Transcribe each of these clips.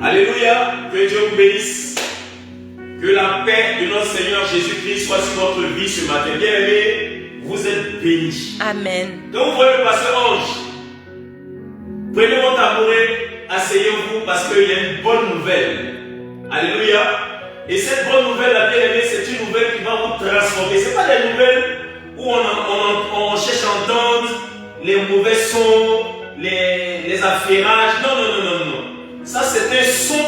Alléluia, que Dieu vous bénisse. Que la paix de notre Seigneur Jésus-Christ soit sur votre vie ce matin. Bien-aimés, vous êtes bénis. Amen. Donc vous voyez le pasteur Ange. Prenez votre tabouret, asseyez-vous parce qu'il y a une bonne nouvelle. Alléluia. Et cette bonne nouvelle, la bien-aimée, c'est une nouvelle qui va vous transformer. Ce n'est pas des nouvelles où on cherche à entendre les mauvais sons, les affairages. Non. Ça, c'est un son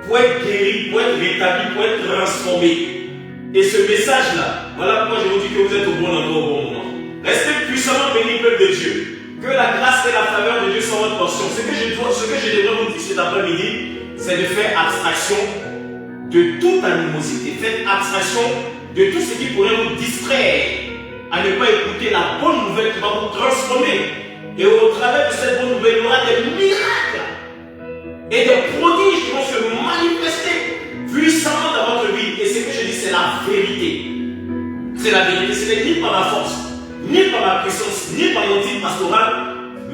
pour être guéri, pour être rétabli, pour être transformé. Et ce message-là, voilà pourquoi je vous dis que vous êtes au bon endroit au bon moment. Restez puissamment bénis, peuple de Dieu. Que la grâce et la faveur de Dieu soient votre portion. Ce que je devrais vous dire cet après-midi, c'est de faire abstraction de toute animosité. Faites abstraction de tout ce qui pourrait vous distraire à ne pas écouter la bonne nouvelle qui va vous transformer. Et au travers de cette bonne nouvelle, il y aura des miracles et des prodiges qui vont se manifester puissamment dans votre vie. Et ce que je dis, c'est la vérité. C'est la vérité. Ce n'est ni par ma force, ni par ma puissance, ni par mon titre pastoral,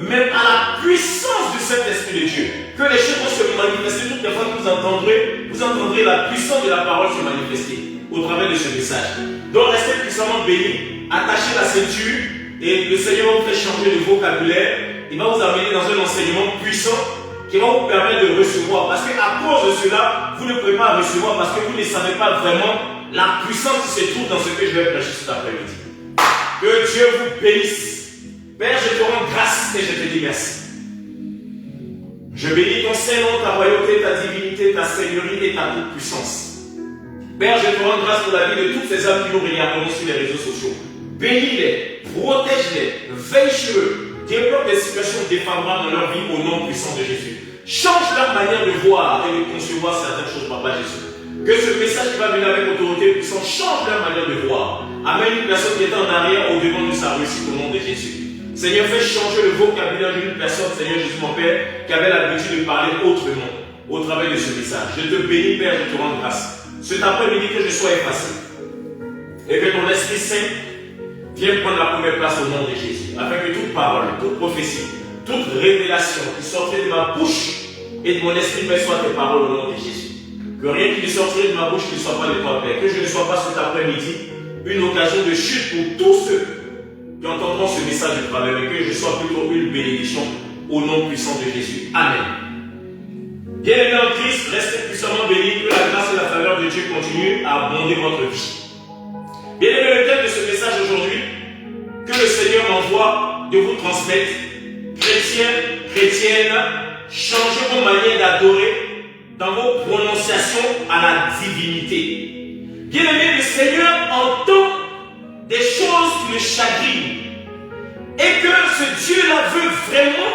mais par la puissance du Saint-Esprit de Dieu. Que les choses vont se manifester toutes les fois que vous entendrez la puissance de la parole se manifester au travers de ce message. Donc restez puissamment bénis, attachez la ceinture et le Seigneur va vous faire changer de vocabulaire. Il va vous amener dans un enseignement puissant qui va vous permettre de recevoir. Parce qu'à cause de cela, vous ne pouvez pas recevoir parce que vous ne savez pas vraiment la puissance qui se trouve dans ce que je vais prêcher cet après-midi. Que Dieu vous bénisse. Père, je te rends grâce et je te dis merci. Je bénis ton Saint-Nom, ta royauté, ta divinité, ta seigneurie et ta toute-puissance. Père, je te rends grâce pour la vie de toutes ces âmes qui nous regardent sur les réseaux sociaux. Bénis-les, protège-les, veille sur eux, développe des situations défavorables dans leur vie au nom puissant de Jésus. Change leur manière de voir et de concevoir certaines choses, Papa Jésus. Que ce message qui va venir avec autorité puissante change leur manière de voir. Amène une personne qui est en arrière au devant de sa réussite au nom de Jésus. Seigneur, fais changer le vocabulaire d'une personne, Seigneur Jésus, mon Père, qui avait l'habitude de parler autrement au travers de ce message. Je te bénis, Père, je te rends grâce. Cet après-midi, que je sois effacé et que ton Esprit Saint vienne prendre la première place au nom de Jésus, afin que toute parole, toute prophétie, toute révélation qui sortait de ma bouche et de mon esprit, Père, soit tes paroles au nom de Jésus. Que rien qui ne sortirait de ma bouche ne soit pas de toi, Père. Que je ne sois pas cet après-midi une occasion de chute pour tous ceux qui entendront ce message de travers, mais que je sois plutôt une bénédiction au nom puissant de Jésus. Amen. Bien-aimés en Christ, restez puissamment bénis, que la grâce et la faveur de Dieu continuent à abonder votre vie. Bien-aimés, le thème de ce message aujourd'hui, que le Seigneur m'envoie de vous transmettre, chrétiens, chrétiennes, changez vos manières d'adorer dans vos prononciations à la divinité. Bien-aimés, le Seigneur entend des choses qui le chagrinent et que ce Dieu-là veut vraiment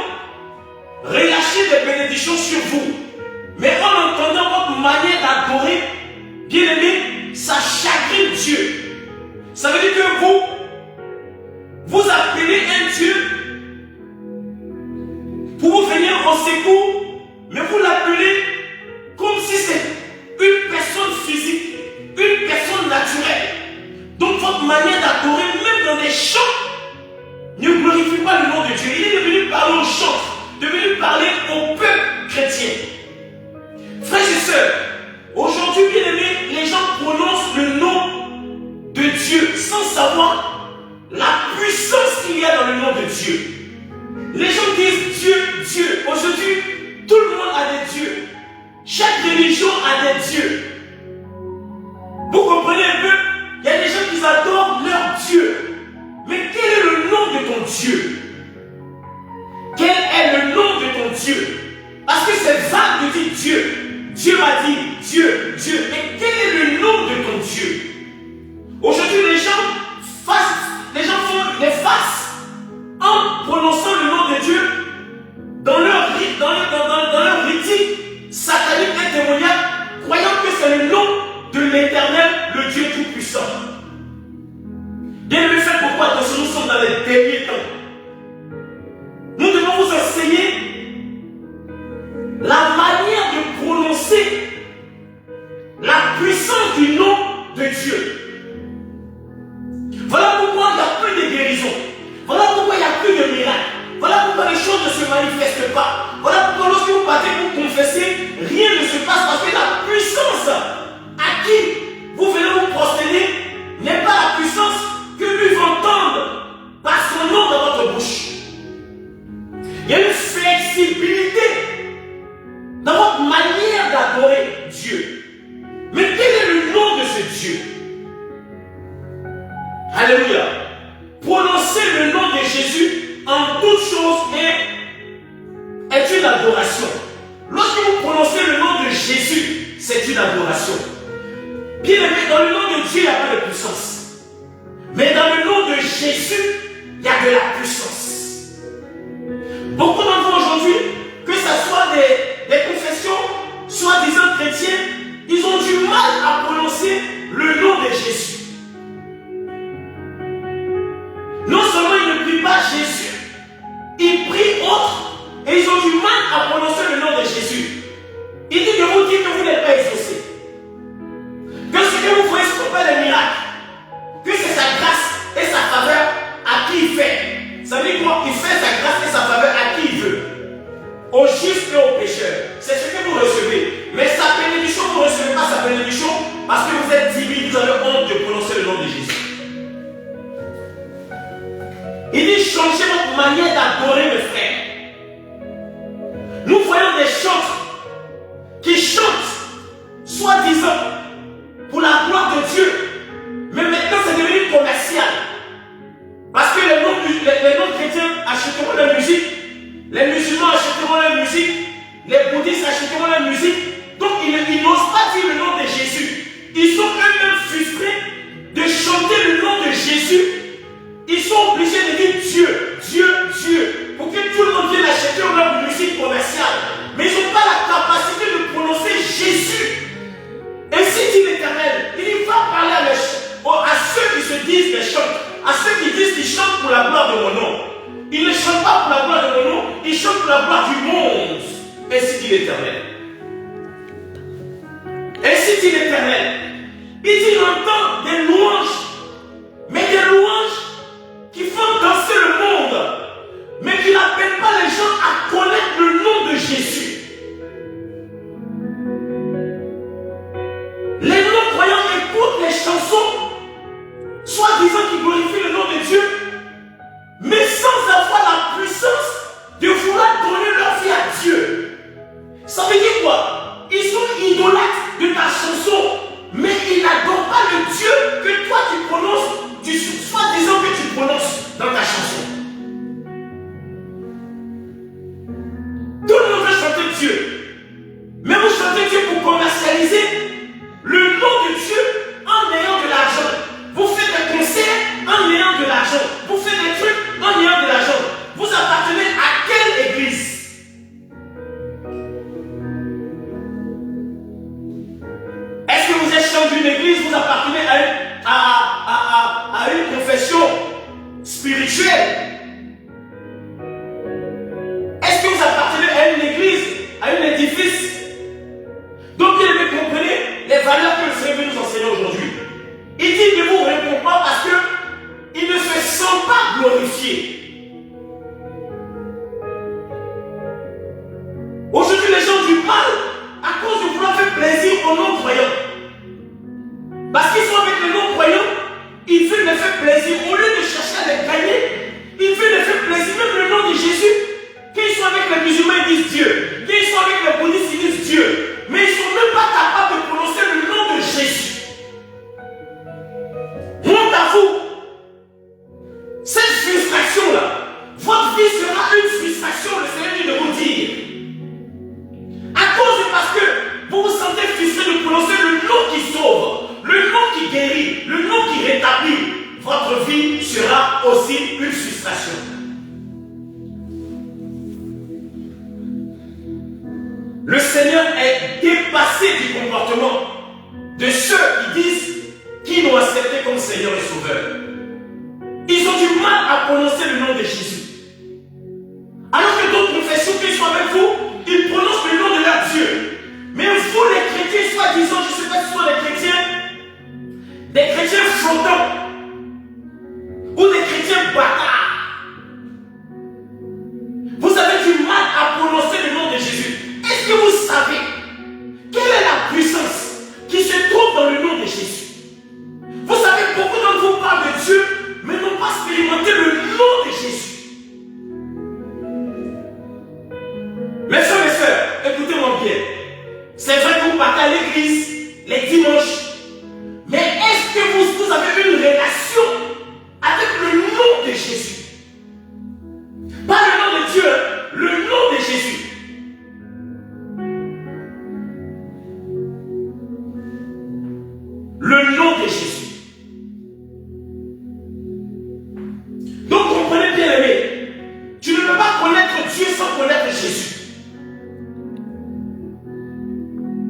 relâcher des bénédictions sur vous. Mais en entendant votre manière d'adorer, bien aimé, ça chagrine Dieu. Ça veut dire que vous appelez un Dieu pour vous venir au secours, mais vous l'appelez comme si c'était une personne physique, une personne naturelle. Donc votre manière d'adorer, même dans les chants, ne glorifie pas le nom de Dieu. Il est devenu parler aux chants, devenu parler au peuple chrétien. Frères et sœurs, aujourd'hui, bien aimés, les gens prononcent le nom de Dieu sans savoir la puissance qu'il y a dans le nom de Dieu. Les gens disent Dieu, Dieu. Aujourd'hui, tout le monde a des dieux. Chaque religion a des dieux. Vous comprenez un peu? Il y a des gens qui adorent leur Dieu. Mais quel est le nom de ton Dieu? Quel est le nom de ton Dieu? Parce que c'est vague de dire Dieu. Dieu m'a dit Dieu, Dieu. Mais quel est le nom de ton Dieu? Aujourd'hui, les gens font des faces en prononçant le nom de Dieu dans leur rite satanique et démoniaque, croyant que c'est le nom de l'Éternel, le Dieu Tout-Puissant. Bien aimé, c'est pourquoi attention, nous sommes dans les derniers temps. Nous devons vous enseigner la manière de prononcer la puissance du nom de Dieu. Voilà pourquoi il n'y a plus de guérison. Voilà pourquoi il n'y a plus de miracles. Voilà pourquoi les choses ne se manifestent pas. Voilà pourquoi lorsque vous partez pour confesser, c'est une adoration. Bien aimé, dans le nom de Dieu, il n'y a pas de puissance. Mais dans le nom de Jésus, il y a de la puissance. Beaucoup d'enfants aujourd'hui, que ce soit des confessions, soi-disant chrétiens, ils ont du mal à prononcer le nom de Jésus. Non seulement ils ne prient pas Jésus, ils prient autre et ils ont du mal à prononcer le nom de Jésus. Il dit de vous dire que vous n'êtes pas exaucé. Que ce que vous voyez, ce n'est pas des miracles. Que c'est sa grâce et sa faveur à qui il fait. Ça veut dire quoi? Il fait sa grâce et sa faveur à qui il veut. Aux justes et aux pécheurs. C'est ce que vous recevez. Mais sa bénédiction, vous ne recevez pas sa bénédiction parce que vous êtes timide, vous avez honte de prononcer le nom de Jésus. Il dit changez votre manière d'adorer mes frères. Nous voyons des chantres qui chantent, soi-disant, pour la gloire de Dieu. Mais maintenant, c'est devenu commercial. Parce que les non-chrétiens achèteront leur musique, les musulmans achèteront leur musique, les bouddhistes achèteront leur musique. Donc, ils n'osent pas dire le nom de Jésus. Ils sont eux-mêmes frustrés de chanter le nom de Jésus. Ils sont obligés de dire Dieu, Dieu, Dieu, pour que tout le monde vienne acheter leur musique commerciale. Mais ils n'ont pas la capacité de prononcer Jésus. Ainsi dit l'Éternel, il va parler à ceux qui se disent des chantres, à ceux qui disent qu'ils chantent pour la gloire de mon nom. Ils ne chantent pas pour la gloire de mon nom, ils chantent pour la gloire du monde. Ainsi dit l'Éternel. Ainsi dit l'Éternel. Il dit il entend des louanges, mais des louanges qui font danser le monde, mais qui n'appellent pas les gens à connaître le nom de Jésus. Les non-croyants écoutent les chansons, soi-disant qui glorifient le nom de Dieu, mais sans avoir la puissance de vouloir donner leur vie à Dieu. Ça veut dire quoi? Ils sont idolâtres de ta chanson, mais ils n'adorent pas le Dieu que toi tu prononces, soi-disant que tu prononces dans ta chanson. Tout le monde veut chanter Dieu, mais vous chantez Dieu pour commercialiser le nom de Dieu en ayant de l'argent. Vous faites des concerts en ayant de l'argent. Vous faites des trucs en ayant de l'argent. Vous appartenez à quelle église? Est-ce que vous êtes chef d'une église? Vous appartenez à une confession spirituelle? Est-ce que vous appartenez à une église, à un édifice? Donc, bien aimé, comprenez les valeurs que le Seigneur veut nous enseigner aujourd'hui. Il dit ne vous répond pas parce qu'il ne se sent pas glorifié. Aujourd'hui, les gens ont du mal à cause de vouloir faire plaisir aux non-croyants. Parce qu'ils sont avec les non-croyants, ils veulent les faire plaisir. Au lieu de chercher à les gagner, ils veulent les faire plaisir. Même le nom de Jésus, quand ils sont avec les musulmans, ils disent Dieu. Quand ils sont avec les bouddhistes, ils disent Dieu. Mais ils ne sont même pas capables de prononcer le nom de Jésus. Honte à vous. Cette frustration-là, votre vie sera une frustration, le Seigneur dit de vous dire. À cause de parce que vous vous sentez frustré de prononcer le nom qui sauve, le nom qui guérit, le nom qui rétablit, votre vie sera aussi une frustration. Le Seigneur est dépassé du comportement de ceux qui disent qu'ils l'ont accepté comme Seigneur et Sauveur. Ils ont du mal à prononcer le nom de Jésus. Alors que d'autres confessions qui sont avec vous, ils prononcent le nom de leur Dieu. Mais vous, les chrétiens, soi-disant, je ne sais pas si ce sont des chrétiens flottants, ou des chrétiens bâtards, vous avez du mal à prononcer le nom de Jésus. Est-ce que vous savez quelle est la puissance qui se trouve dans le nom de Jésus? Vous savez, beaucoup d'entre vous parlent de Dieu, mais n'ont pas expérimenté le nom de Jésus. Mes frères et sœurs, écoutez-moi bien. C'est vrai que vous partez à l'église les dimanches, mais est-ce que vous avez une relation avec le nom de Jésus? Pas le nom de Dieu, le nom de Jésus. le nom de Jésus. Donc comprenez bien aimé, tu ne peux pas connaître Dieu sans connaître Jésus.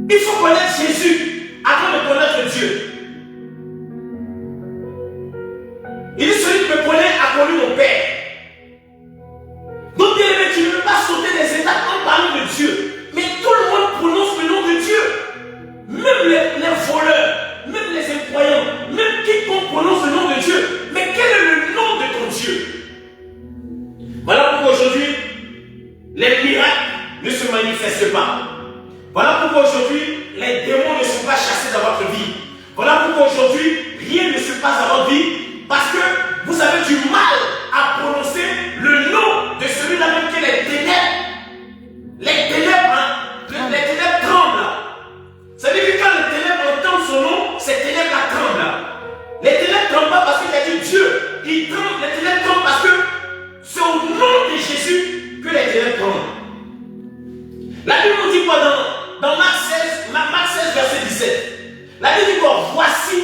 Il faut connaître Jésus avant de connaître Dieu. Il dit celui qui me connaît a connu mon Père. Donc bien aimé, tu ne peux pas sauter les étapes en parlant de Dieu. Mais tout le monde prononce le nom de Dieu. Même les voleurs, même les incroyants, même quiconque prononce le nom de Dieu. Mais quel est le nom de ton Dieu? Voilà pourquoi aujourd'hui, les miracles ne se manifestent pas. Voilà pourquoi aujourd'hui, les démons ne sont pas chassés dans votre vie. Voilà pourquoi aujourd'hui, rien ne se passe dans votre vie. Parce que vous avez du mal à prononcer le nom de celui-là même qui est les ténèbres. Les ténèbres, les ténèbres tremblent. Ça veut dire que quand les ténèbres entendent son nom, ces ténèbres-là tremblent. Les ténèbres ne tremblent pas parce qu'il a dit Dieu. Ils tremblent, les ténèbres tremblent parce que c'est au nom de Jésus que les ténèbres tremblent. La Bible nous dit quoi dans Marc 16, verset 17? La Bible dit quoi? Voici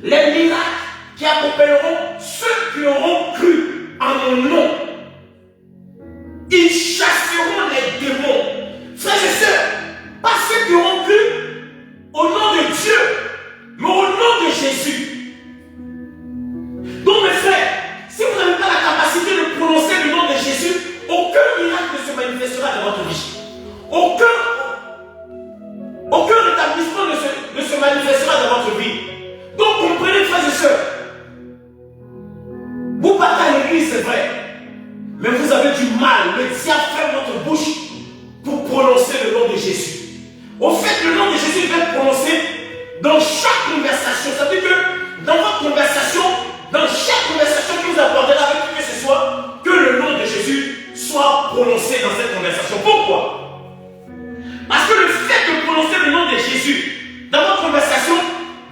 les miracles qui accompagneront ceux qui auront cru en mon nom. Ils chasseront les démons. Frères et sœurs, pas ceux qui auront cru au nom de Dieu, mais au nom de Jésus. Donc mes frères, si vous n'avez pas la capacité de prononcer le nom de Jésus, aucun miracle ne se manifestera dans votre vie. Aucun rétablissement ne se manifestera dans votre vie. Donc comprenez, frères et sœurs, vous partez à l'église, c'est vrai, mais vous avez du mal. Le diable ferme votre bouche pour prononcer le nom de Jésus. Au fait, le nom de Jésus va être prononcé dans chaque conversation. Ça veut dire que dans votre conversation, dans chaque conversation que vous aborderez avec qui que ce soit, que le nom de Jésus soit prononcé dans cette conversation. Pourquoi? Parce que le fait de prononcer le nom de Jésus dans votre conversation,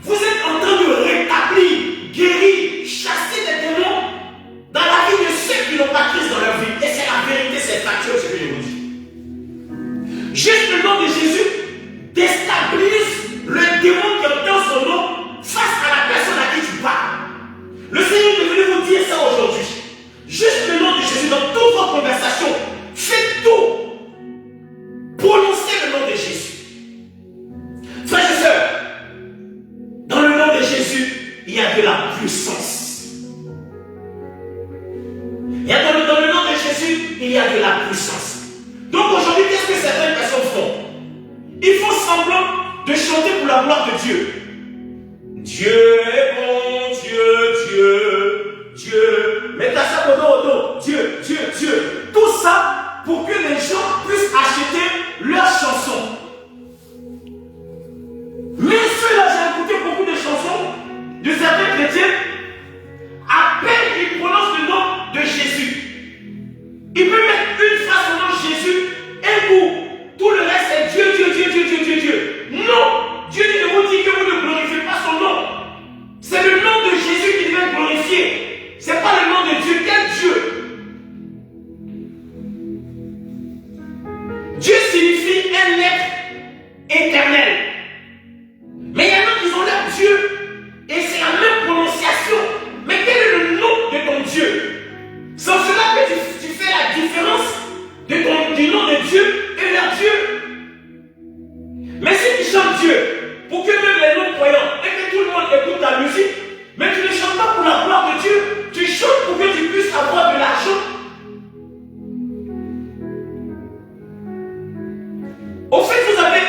vous êtes en train de rétablir, guérir, chasser des démons dans la vie de ceux qui n'ont pas Christ dans leur vie. Et c'est la vérité, c'est factuel ce que je vous dis. Juste le nom de Jésus déstabilise le démon qui obtient son nom face à la personne à qui tu parles. Le Seigneur est venu vous dire ça aujourd'hui. Juste le nom de Jésus dans toute votre conversation. Faites tout. Prononcez le nom de Jésus. Frères et sœurs, dans le nom de Jésus, il y a de la puissance. Dans le nom de Jésus, il y a de la puissance. Donc aujourd'hui, qu'est-ce que certaines personnes font? Ils font semblant de chanter pour la gloire de Dieu. Dieu est bon, Dieu. Mettez ça au dos, Dieu. Tout ça pour que les gens puissent acheter leurs chansons. Mais ceux-là, j'ai écouté beaucoup de chansons de certains chrétiens. À peine ils prononcent le nom de Jésus, il peut mettre une phrase au nom de Jésus et pour tout le reste c'est Dieu. Non, Dieu dit de vous dire que vous ne glorifiez pas son nom. C'est le nom de Jésus qui devait glorifier. Ce n'est pas le nom de Dieu. Quel Dieu? Dieu signifie un être éternel. Mais il y en a qui ont leur Dieu et c'est la même prononciation. Mais quel est le nom de ton Dieu? C'est en cela que tu fais la différence du nom de Dieu et leur Dieu. Mais si tu chantes Dieu pour que même les non-croyants et que tout le monde écoute ta musique, mais tu ne chantes pas pour la gloire de Dieu, tu chantes pour que tu puisses avoir de l'argent. Au fait, vous avez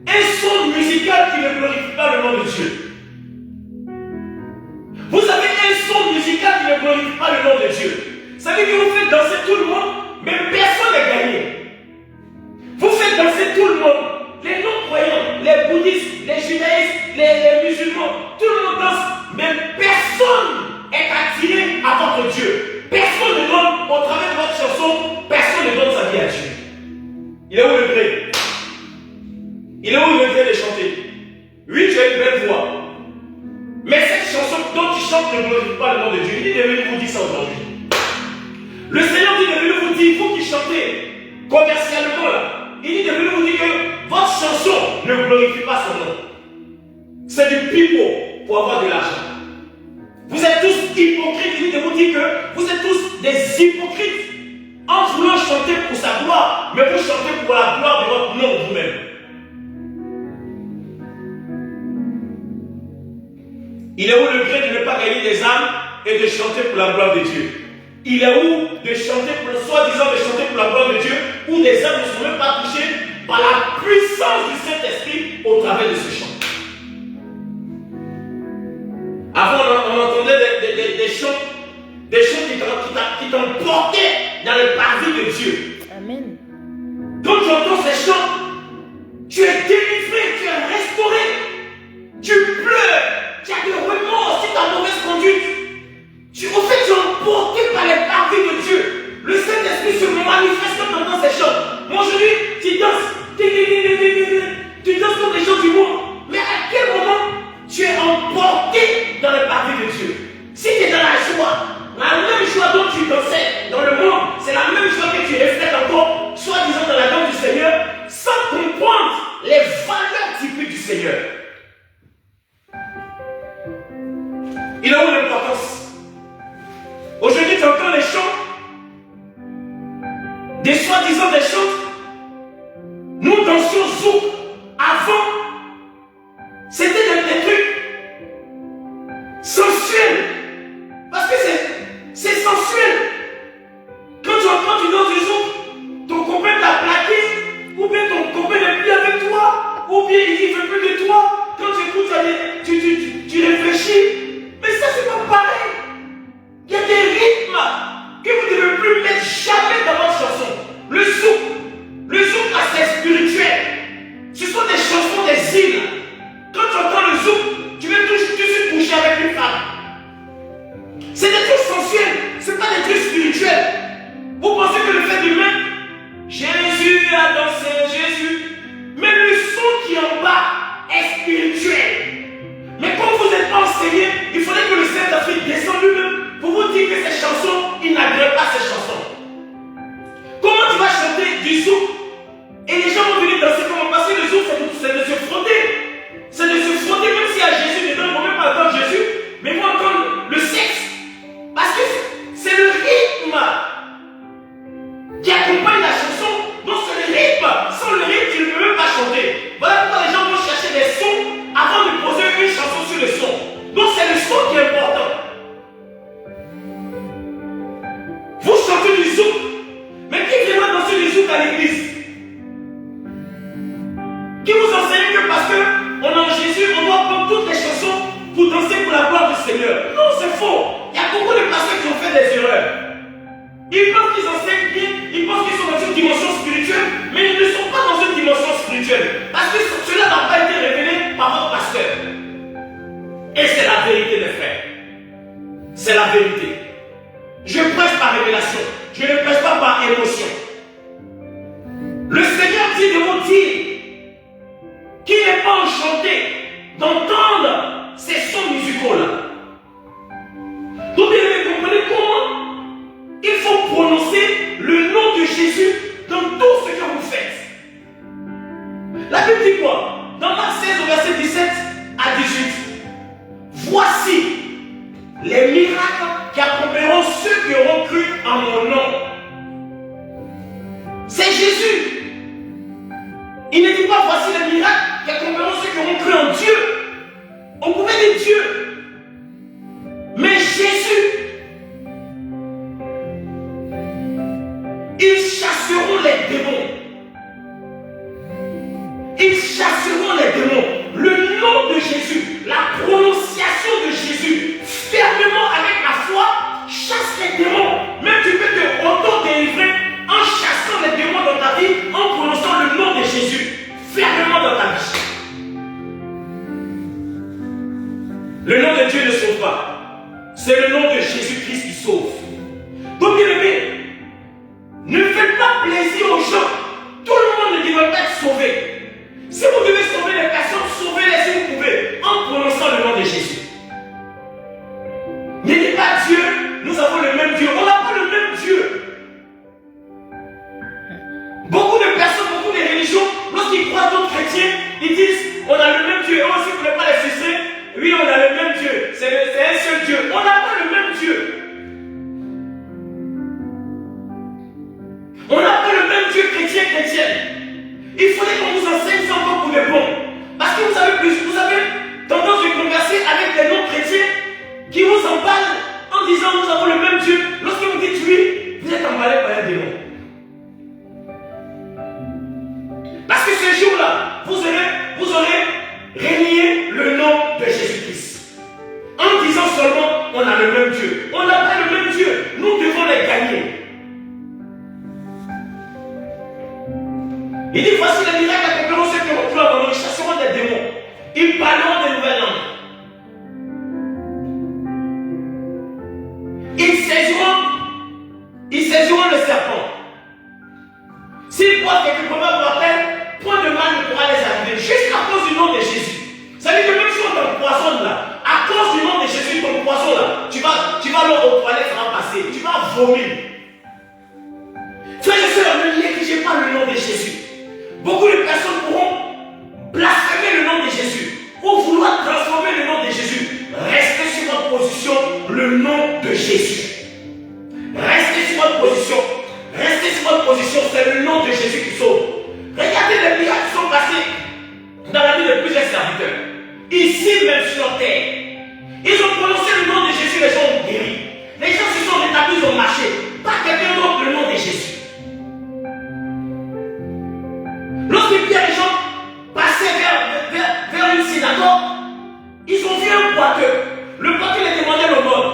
un son musical qui ne glorifie pas le nom de Dieu. Vous avez un son musical qui ne glorifie pas le nom de Dieu. Ça veut dire que vous faites danser tout le monde, mais personne n'est gagné. Vous faites danser tout le monde. Les non-croyants, les bouddhistes, les judaïstes, les musulmans, tout le monde danse, mais personne est attiré à votre Dieu. Personne ne donne, au travers de votre chanson, personne ne donne sa vie à Dieu. Il est où le vrai? Il est où le vrai de chanter? Oui, tu as une belle voix. Mais cette chanson dont tu chantes ne glorifie pas le nom de Dieu. Il est venu vous dire ça aujourd'hui. Le Seigneur dit de venir vous dire, vous qui chantez commercialement là, il dit de venir vous dire que votre chanson ne glorifie pas son nom. c'est du pipeau pour avoir de l'argent. Vous êtes tous hypocrites. Il dit de vous dire que vous êtes tous des hypocrites en voulant chanter pour sa gloire, mais vous chantez pour la gloire de votre nom vous-même. Il est où le gré de ne pas gagner des âmes et de chanter pour la gloire de Dieu? Il est où de chanter pour le soi-disant de chanter pour la gloire de Dieu, où des âmes ne sont même pas touchées par la puissance du Saint-Esprit au travers de ce chant? Avant, on entendait des chants qui t'emportaient dans le parvis de Dieu. Amen. Quand tu entends ces chants, tu es délivré, tu es restauré, tu pleures, tu as des remords si tu as mauvaise conduite. Tu es emporté par les parvis de Dieu. Le Saint-Esprit se manifeste quand tu entends ces chants. Moi aujourd'hui, tu danses, tu danses comme les gens du monde. Mais à quel moment tu es emporté dans le parvis de Dieu? Si tu es dans la joie, la même joie dont tu dansais dans le monde, c'est la même joie que tu reflètes encore, soi-disant dans la danse du Seigneur, sans comprendre les valeurs typiques du Seigneur. Il a où l'importance? Aujourd'hui, tu entends les chants, des soi-disant des chants. Nous dansions zouk. Avant, c'était des trucs sensuels. Parce que c'est sensuel. Quand tu danses du zouk, ton copain t'a plaqué, ou bien ton copain n'est plus avec toi, ou bien il ne veut plus de toi. Quand tu écoutes, tu réfléchis. Mais ça, c'est pas pareil. Il y a des rythmes que vous ne devez plus mettre jamais dans votre chanson. Le zouk, là, c'est spirituel. Ce sont des chansons des îles. Quand tu entends le zouk, tu veux tout de suite coucher avec une femme. C'est des trucs sensuels, ce n'est pas des trucs spirituels. Vous pensez que le fait de mettre Jésus a dansé, Jésus, mais le son qui est en bas est spirituel. Mais comme vous n'êtes pas enseigné, il faudrait que le Saint-Esprit descende lui-même pour vous dire que ces chansons, il n'agrée pas ces chansons. Comment tu vas chanter du zouk et les gens vont venir danser comment? Parce que le zouk, c'est de se frotter. C'est de se frotter, même s'il y a Jésus dedans, ils ne vont même pas entendre Jésus, mais ils vont entendre le sexe. Parce que c'est le rythme qui accompagne la chanson. Donc c'est le rythme. Sans le rythme, tu ne peux même pas chanter. Voilà pourquoi les gens vont chercher des sons avant de poser une chanson sur le son. Donc c'est le son qui est important. Vous chantez du zouk, mais qui viendra danser du zouk à l'église? Qui vous enseigne que parce qu'on est en Jésus, on doit prendre toutes les chansons pour danser pour la gloire du Seigneur? Non, c'est faux. Il y a beaucoup de pasteurs qui ont fait des erreurs. Ils pensent qu'ils enseignent bien, ils pensent qu'ils sont dans une dimension spirituelle, mais ils ne sont pas dans une dimension spirituelle. Parce que cela n'a pas été révélé par votre pasteur. Et c'est la vérité, mes frères. C'est la vérité. Je prêche par révélation. Je ne prêche pas par émotion. Le Seigneur dit de vous dire qu'il n'est pas enchanté d'entendre ces sons musicaux-là. Donc, vous comprenez comment il faut prononcer le nom de Jésus dans tout ce que vous faites. La Bible dit quoi? Dans Marc 16, au verset 17 à 18. Voici les miracles qui accompagneront ceux qui auront cru en mon nom. C'est Jésus. Il ne dit pas voici les miracles qui accompagneront ceux qui auront cru en Dieu. On pouvait dire Dieu. Mais Jésus, ils chasseront les démons. Ils chasseront les démons. Le nom de Jésus, la prononciation de Jésus, fermement avec la foi, chasse les démons. Même tu peux te auto-délivrer en chassant les démons dans ta vie, en prononçant le nom de Jésus, fermement dans ta vie. Le nom de Dieu ne sauve pas. C'est le nom de Jésus-Christ qui sauve. Donc, bien aimé, ne faites pas plaisir aux gens. Tout le monde ne devrait pas être sauvé. Si vous devez sauver les personnes, sauvez-les si vous pouvez, en prononçant le nom de Jésus. Ne dites pas Dieu, nous avons le même Dieu. On n'a pas le même Dieu. Beaucoup de personnes, beaucoup de religions, lorsqu'ils croient d'autres chrétiens, ils disent on a le même Dieu. Et aussi, vous ne pouvez pas les frustrer. Il faudrait qu'on vous enseigne ça encore pour de bon. Parce que vous avez tendance de converser avec des non-chrétiens qui vous en parlent en disant nous avons le même Dieu. Lorsque vous dites oui, vous êtes emballé par un démon. Parce que ce jour-là, vous aurez renié le nom de Jésus-Christ. En disant seulement, on a le même Dieu. On n'a pas le même Dieu. Nous devons les gagner. Il dit, voici les miracles accompliront ceux qui ont cru en moi. Ils chasseront des démons. Ils parleront de nouvelles langues. Ils saisiront le serpent. S'ils boivent quelque proverbe mortel, point de mal ne pourra les arriver. Juste à cause du nom de Jésus. Ça veut dire que même si on t'empoisonne là, à cause du nom de Jésus, ton poison là, tu vas alors aux toilettes, ça va passer. Tu vas vomir. Frères et sœurs, ne négligez pas le nom de Jésus. Beaucoup de personnes pourront blasphémer le nom de Jésus ou vouloir transformer le nom de Jésus. Restez sur votre position, le nom de Jésus. Restez sur votre position. Restez sur votre position, c'est le nom de Jésus qui sauve. Regardez les miracles qui sont passés dans la vie de plusieurs serviteurs. Ici même sur terre. Ils ont prononcé le nom de Jésus, les gens ont guéri. Les gens se sont rétablis, ils ont marché. Pas quelqu'un d'autre, le nom de Jésus. Lorsque Pierre et Jean passaient vers une synagogue, ils ont vu un boiteux. Le boiteux les demandait l'aumône.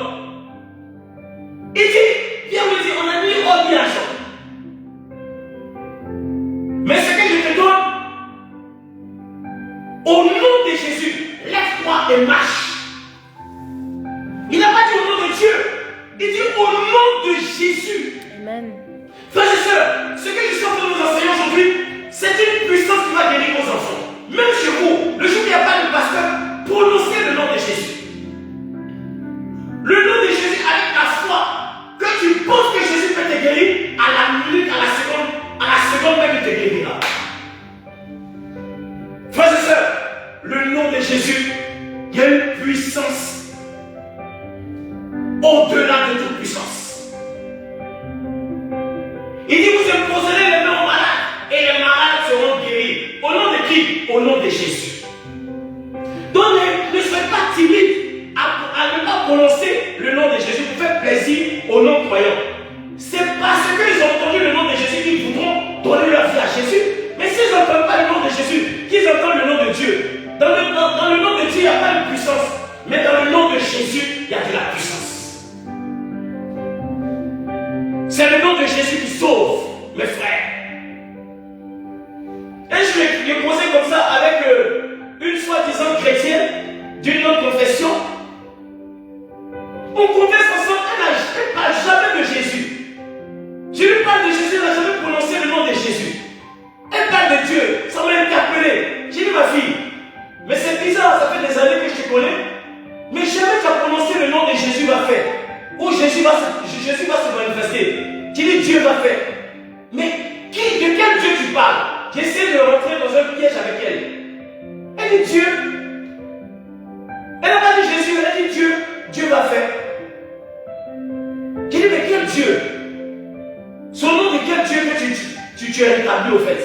Il dit, Pierre lui dit, on a mis or ni argent. Mais ce que je te donne, au nom de Jésus, lève-toi et marche. Il n'a pas dit au nom de Dieu, il dit au nom de Jésus. Amen. Frères et sœurs, ce que je suis en train de vous enseigner aujourd'hui, c'est une puissance qui va guérir vos enfants. Même chez vous, le jour où il n'y a pas de pasteur, prononcez le nom de Jésus. Le nom de Jésus avec la foi, que tu penses que Jésus peut te guérir, à la minute, à la seconde même, il te guérira. Frères et sœurs, le nom de Jésus, il y a une puissance au-delà de toute puissance. Il dit, vous imposerez les mains aux malades et les malades seront guéris. Au nom de qui? Au nom de Jésus. Donc ne soyez pas timide à ne pas prononcer le nom de Jésus pour faire plaisir aux non-croyants. C'est parce qu'ils ont entendu le nom de Jésus qu'ils voudront donner leur vie à Jésus. Mais s'ils n'entendent pas le nom de Jésus, qu'ils entendent le nom de Dieu. Dans le nom de Dieu, il n'y a pas de puissance. Mais dans le nom de Jésus, il y a de la puissance. C'est le nom de Jésus qui sauve, mes frères. Et je l'ai posé comme ça avec une soi-disant chrétienne d'une autre confession. On confesse ensemble, elle ne parle jamais de Jésus. Je lui parle de Jésus, elle n'a jamais prononcé le nom de Jésus. Elle parle de Dieu, ça m'a interpellé. J'ai dit, ma fille, mais c'est bizarre, ça fait des années que je te connais, mais jamais tu as prononcé le nom de Jésus va faire. Ou Jésus va se manifester. Tu dis Dieu va faire. Mais de quel Dieu tu parles? J'essaie de rentrer dans un piège avec elle. Elle dit Dieu. Elle n'a pas dit Jésus, elle a dit Dieu. Dieu va faire. J'ai dit, mais quel Dieu? Son nom de quel Dieu que tu as établi au fait?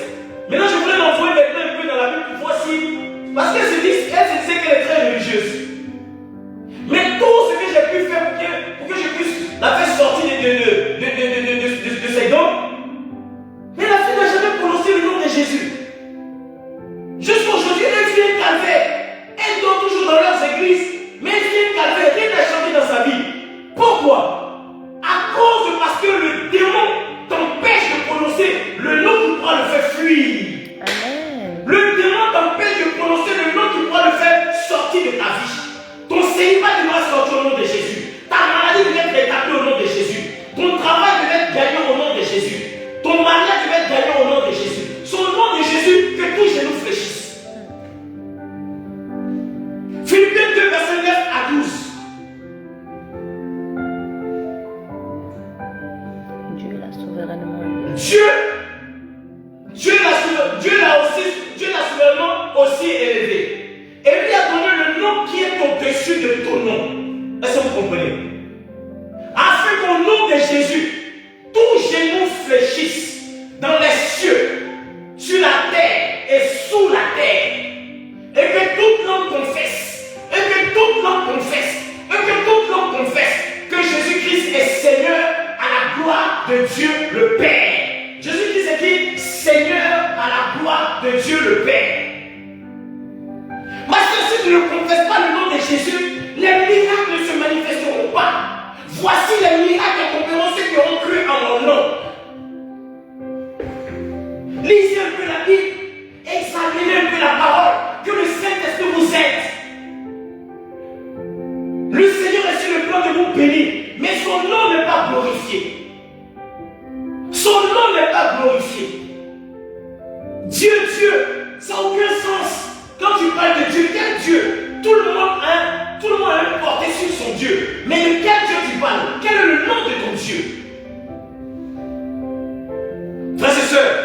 Maintenant, je voulais l'envoyer maintenant un peu dans la Bible pour voir si. Parce qu'elle se disait qu'elle est très religieuse. Mais tout ce que j'ai pu faire pour que je puisse la faire sortir de ses dons, mais la fille n'a jamais prononcé le nom de Jésus. Jusqu'à aujourd'hui, elle vient calvaire. Elle dort toujours dans leurs églises, mais elle vient calvaire. Rien n'a changé dans sa vie. Pourquoi? Parce que le démon t'empêche de prononcer le nom qui pourra le faire fuir. Amen. Le démon t'empêche de prononcer le nom qui pourra le faire sortir de ta vie. Ton célibat devra sortir au nom de Jésus. Ta maladie devait être rétablie au nom de Jésus. Ton travail devait être gagné au nom de Jésus. Ton mariage devait être gagné au nom de Jésus. C'est au nom de Jésus que tous genoux fléchissent. Philippiens 2, verset 9 à 12. Dieu l'a souverainement. Dieu l'a souverainement aussi élevé. Et lui a donné le nom qui est au-dessus de ton nom. Est-ce que vous comprenez? Afin qu'au nom de Jésus, tous genoux fléchissent dans les cieux, sur la terre de Dieu le Père. Parce que si tu ne confesses pas le nom de Jésus, les miracles ne se manifesteront pas. Voici les miracles accompagneront ceux qui auront cru en mon nom. Lisez un peu la Bible, examinez un peu la parole, que le Saint-Esprit vous aide. Le Seigneur est sur le plan de vous bénir, mais son nom n'est pas glorifié. Son nom n'est pas glorifié. Dieu, ça n'a aucun sens. Quand tu parles de Dieu, quel Dieu? Tout le monde a un porté sur son Dieu. Mais de quel Dieu tu parles? Quel est le nom de ton Dieu? Frères et sœurs,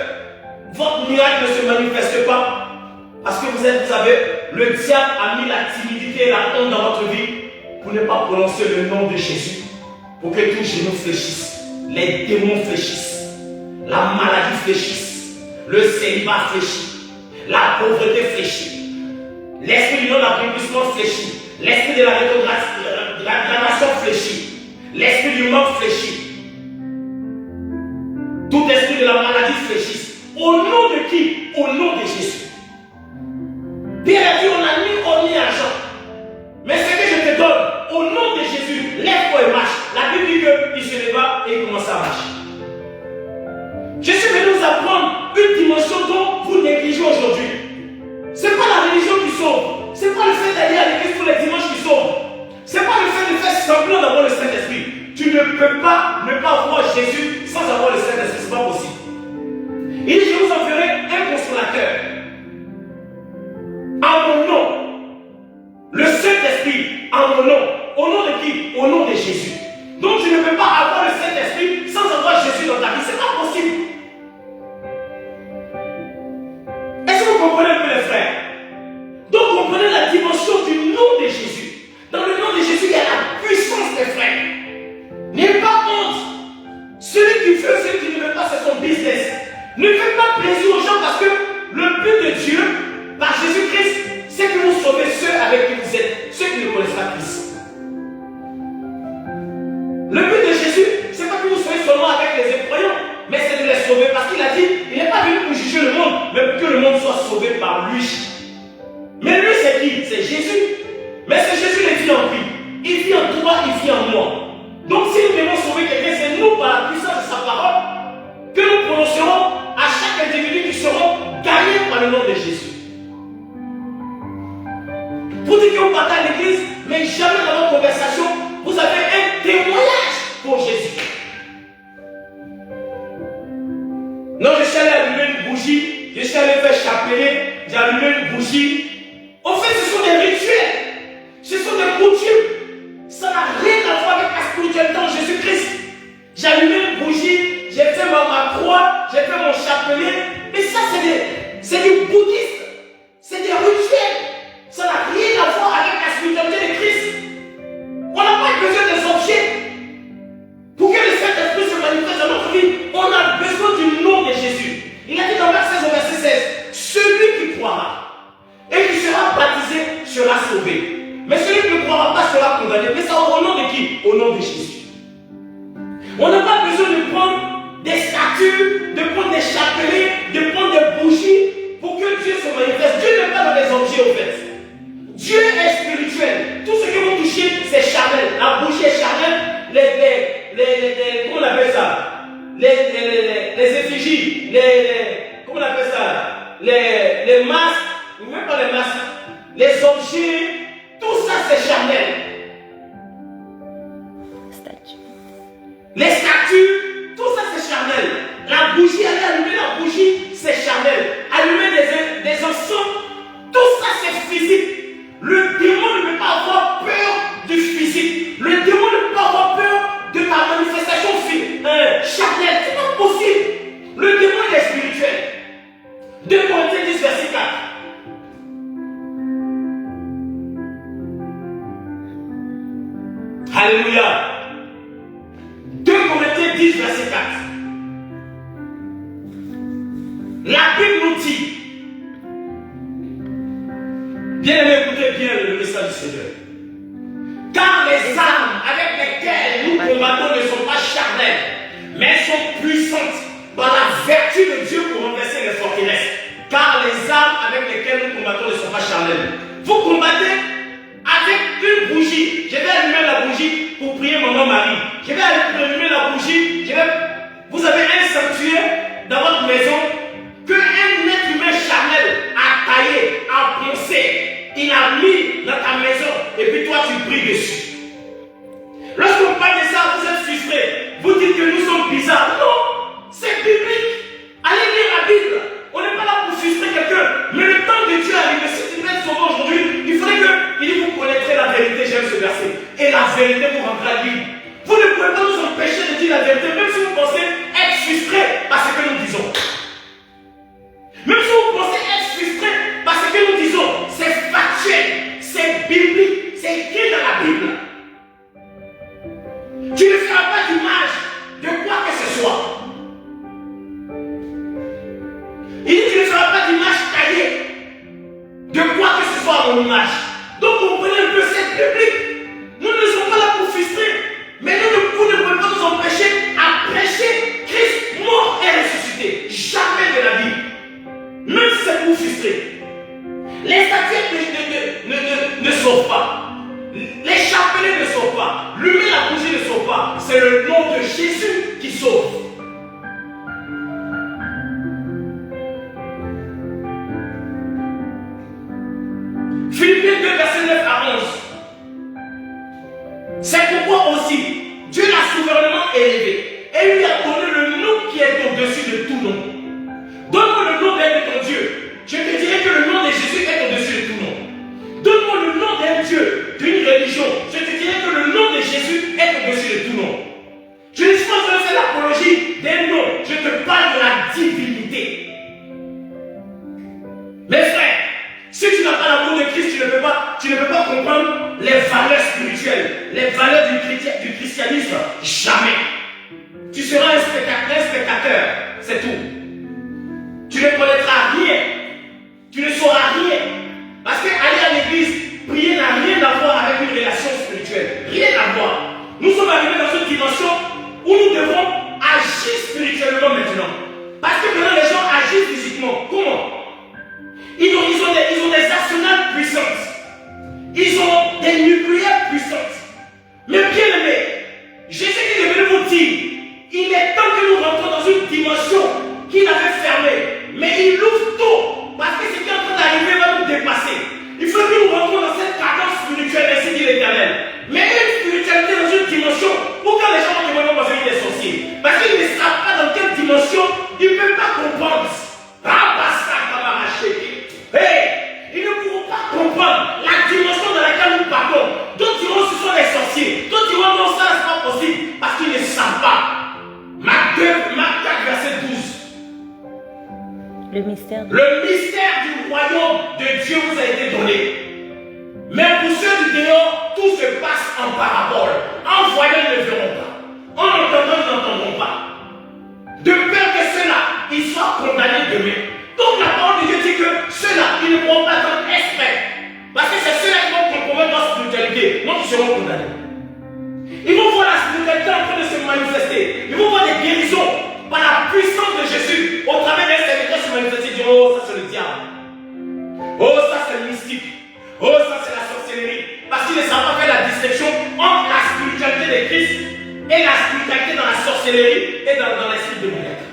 votre miracle ne se manifeste pas parce que vous savez, le diable a mis la timidité et la honte dans votre vie pour ne pas prononcer le nom de Jésus, pour que tous genoux fléchissent, les démons fléchissent, la maladie fléchisse, le célibat fléchit, la pauvreté fléchit, l'esprit du non-accomplissement fléchit, l'esprit de la rétrogradation fléchit, l'esprit du manque fléchit, tout esprit de la maladie fléchisse. Au nom de qui? Au nom de Jésus. Pierre a dit, on a ni argent. Mais ce que je te donne, au nom de Jésus, lève-toi et marche. La Bible dit qu'il se leva et il commence à marcher. Je suis venu vous apprendre une dimension dont vous négligez aujourd'hui. Ce n'est pas la religion qui sauve. Ce n'est pas le fait d'aller à l'église tous les dimanches qui sauve. Ce n'est pas le fait de faire semblant d'avoir le Saint-Esprit. Tu ne peux pas ne pas voir Jésus sans avoir le Saint-Esprit. Ce n'est pas possible. Il dit, je vous enverrai un consolateur. En mon nom. Le Saint-Esprit, en mon nom. Au nom de qui? Au nom de Jésus. Donc tu ne peux pas avoir le Saint-Esprit sans avoir Jésus dans ta vie. Ce n'est pas possible. Est-ce que vous comprenez un peu les frères? Donc comprenez la dimension du nom de Jésus. Dans le nom de Jésus, il y a la puissance des frères. N'ayez pas honte. Celui qui veut, celui qui ne veut pas, c'est son business. Ne faites pas plaisir aux gens parce que le but de Dieu, par Jésus-Christ, c'est que vous sauvez ceux avec qui vous êtes, ceux qui ne connaissent pas Christ. Le but de Jésus, c'est pas que vous soyez seulement avec les incroyants, mais c'est de les sauver parce qu'il a dit, il n'est pas venu pour juger le monde, mais pour que le monde soit sauvé par lui. Mais lui, c'est qui? C'est Jésus. Mais c'est Jésus le vit en lui. Il vit en toi, il vit en moi. Donc si nous devons sauver quelqu'un, c'est nous par la puissance de sa parole que nous prononcerons à chaque individu qui seront gagnés par le nom de Jésus. Vous dites que vous partez à l'église, mais jamais dans votre conversation, vous avez un témoignage pour Jésus. Non, je suis allé allumer une bougie, je suis allé faire chapeler, j'ai allumé une bougie. En fait, ce sont des rituels, ce sont des coutumes. Ça n'a rien à voir avec la spiritualité en Jésus-Christ. J'ai allumé une bougie, j'ai fait ma croix, j'ai fait mon chapelet. Mais ça, c'est du bouddhisme. C'est des rituels. Ça n'a rien à voir avec la spiritualité de Christ. On n'a pas besoin des objets. Pour que le Saint-Esprit se manifeste dans notre vie, on a besoin du nom de Jésus. Il a dit dans Marc 16 au verset 16, celui qui croira et qui sera baptisé sera sauvé. Mais celui qui ne croira pas sera condamné. Mais ça au nom de qui? Au nom de Jésus. On n'a pas besoin de prendre des statues, de prendre des chapelets, de prendre des bougies pour que Dieu se manifeste. Dieu n'est pas dans les objets au fait. Dieu est spirituel. Tout ce que vous touchez, c'est charnel. La bougie est charnelle. Comment on appelle ça? Les effigies, comment on appelle ça? Les masques, ou même pas les masques, les objets, tout ça c'est charnel. Les statues, tout ça c'est charnel. La bougie, aller allumer la bougie, c'est charnel. Allumer des encens, tout ça c'est physique. Le démon ne peut pas avoir peur du physique. Le démon ne peut pas avoir peur de ta manifestation charnelle. C'est pas possible. Le démon il est spirituel. 2 Corinthiens 10 verset 4. Alléluia. 2 Corinthiens 10 verset 4. La Bible nous dit, bien aimé, écoutez bien le message du Seigneur. Car les armes avec lesquelles nous combattons ne sont pas charnelles, mais sont puissantes par la vertu de Dieu pour renverser les forteresses. car les armes avec lesquelles nous combattons ne sont pas charnelles. Vous combattez avec une bougie. Je vais allumer la bougie pour prier maman Marie. Je vais allumer la bougie. Vous avez un sanctuaire dans votre maison qu'un être humain charnel a taillé, a poncé, il a mis dans ta maison et puis toi tu pries dessus. Lorsqu'on parle de ça, vous êtes frustrés. Vous dites que nous sommes bizarres. Non, c'est biblique. Allez lire la Bible. On n'est pas là pour frustrer quelqu'un. Mais le temps de Dieu arrive. Si tu veux être sauvé aujourd'hui, il faudrait que il dit vous connaîtrez la vérité. J'aime ce verset. Et la vérité vous rendra libre. Vous ne pouvez pas nous empêcher de dire la vérité, même si vous pensez être frustrés par ce que nous disons. Même si vous pensez être frustrés par ce que nous disons, c'est factuel, c'est biblique, c'est écrit dans la Bible. Tu ne feras pas d'image de quoi que ce soit. Il dit tu ne feras pas d'image taillée de quoi que ce soit à mon image. Donc comprenez un peu cette biblique. Nous ne sommes pas là pour frustrer, mais vous ne pouvez pas nous empêcher à prêcher Christ mort et ressuscité. Jamais de la vie. Même si c'est pour frustrer. Les statuettes ne sauvent pas. Les chapelets ne sauvent pas. L'humain la bougie ne sauve pas. C'est le nom de Jésus qui sauve. Philippiens 2, verset 9 à 11. C'est pourquoi aussi Dieu l'a souverainement élevé et lui a donné le nom qui est au-dessus de tout nom. Donne-moi le nom d'un de ton Dieu. Je te dirai que le nom de Jésus est au-dessus de tout nom. Donne-moi le nom d'un Dieu, d'une religion. Je te dirai que le nom de Jésus est au-dessus de tout nom. Je ne suis pas en train de faire l'apologie d'un nom. Je te parle de la divinité. Mes frères, si tu n'as pas l'amour de Christ, tu ne peux pas comprendre les valeurs spirituelles, les valeurs du christianisme. Jamais. Tu seras un spectateur, c'est tout. Tu ne connaîtras rien. Tu ne sauras rien. Parce qu'aller à l'église, prier n'a rien à voir avec une relation spirituelle. Rien à voir. Nous sommes arrivés dans une dimension où nous devons agir spirituellement maintenant. Parce que maintenant les gens agissent physiquement. Comment? Ils ont des arsenals puissantes. Ils ont des nucléaires puissantes. Mais bien aimé, Jésus qui est venu vous dire, il est temps que nous rentrons dans une dimension qu'il avait fermée. Mais il ouvre tout. Parce que ce qui est en train d'arriver va nous dépasser. Il faut que nous rentrons dans cette cadence spirituelle, ainsi dit l'Éternel. Mais une spiritualité dans une dimension où quand les gens vont demander aux amis des sorciers, parce qu'ils ne savent pas dans quelle dimension, ils ne peuvent pas comprendre. Hey, ils ne pourront pas comprendre la dimension dans laquelle nous partons. D'autres diront ce sont les sorciers. D'autres diront non, ça n'est pas possible parce qu'ils ne savent pas. Marc 4, verset 12. Le mystère du royaume de Dieu vous a été donné. Mais pour ceux du dehors, tout se passe en parabole. En voyant, ils ne verront pas. En entendant, ils n'entendront pas. De peur que ceux-là, ils soient condamnés demain. Donc la parole de Dieu dit que ceux-là, ils ne pourront pas être exprès. Parce que c'est ceux-là qui vont compromettre leur spiritualité. Non, qui seront condamnés. Ils vont voir la spiritualité en train de se manifester. Ils vont voir des guérisons par la puissance de Jésus. Au travers d'un serviteur se manifester. Ils diront, oh, ça c'est le diable. Oh, ça c'est le mystique. Oh, ça c'est la sorcellerie. Parce qu'ils ne savent pas faire la distinction entre la spiritualité de Christ et la spiritualité dans la sorcellerie et dans l'esprit démoniaque.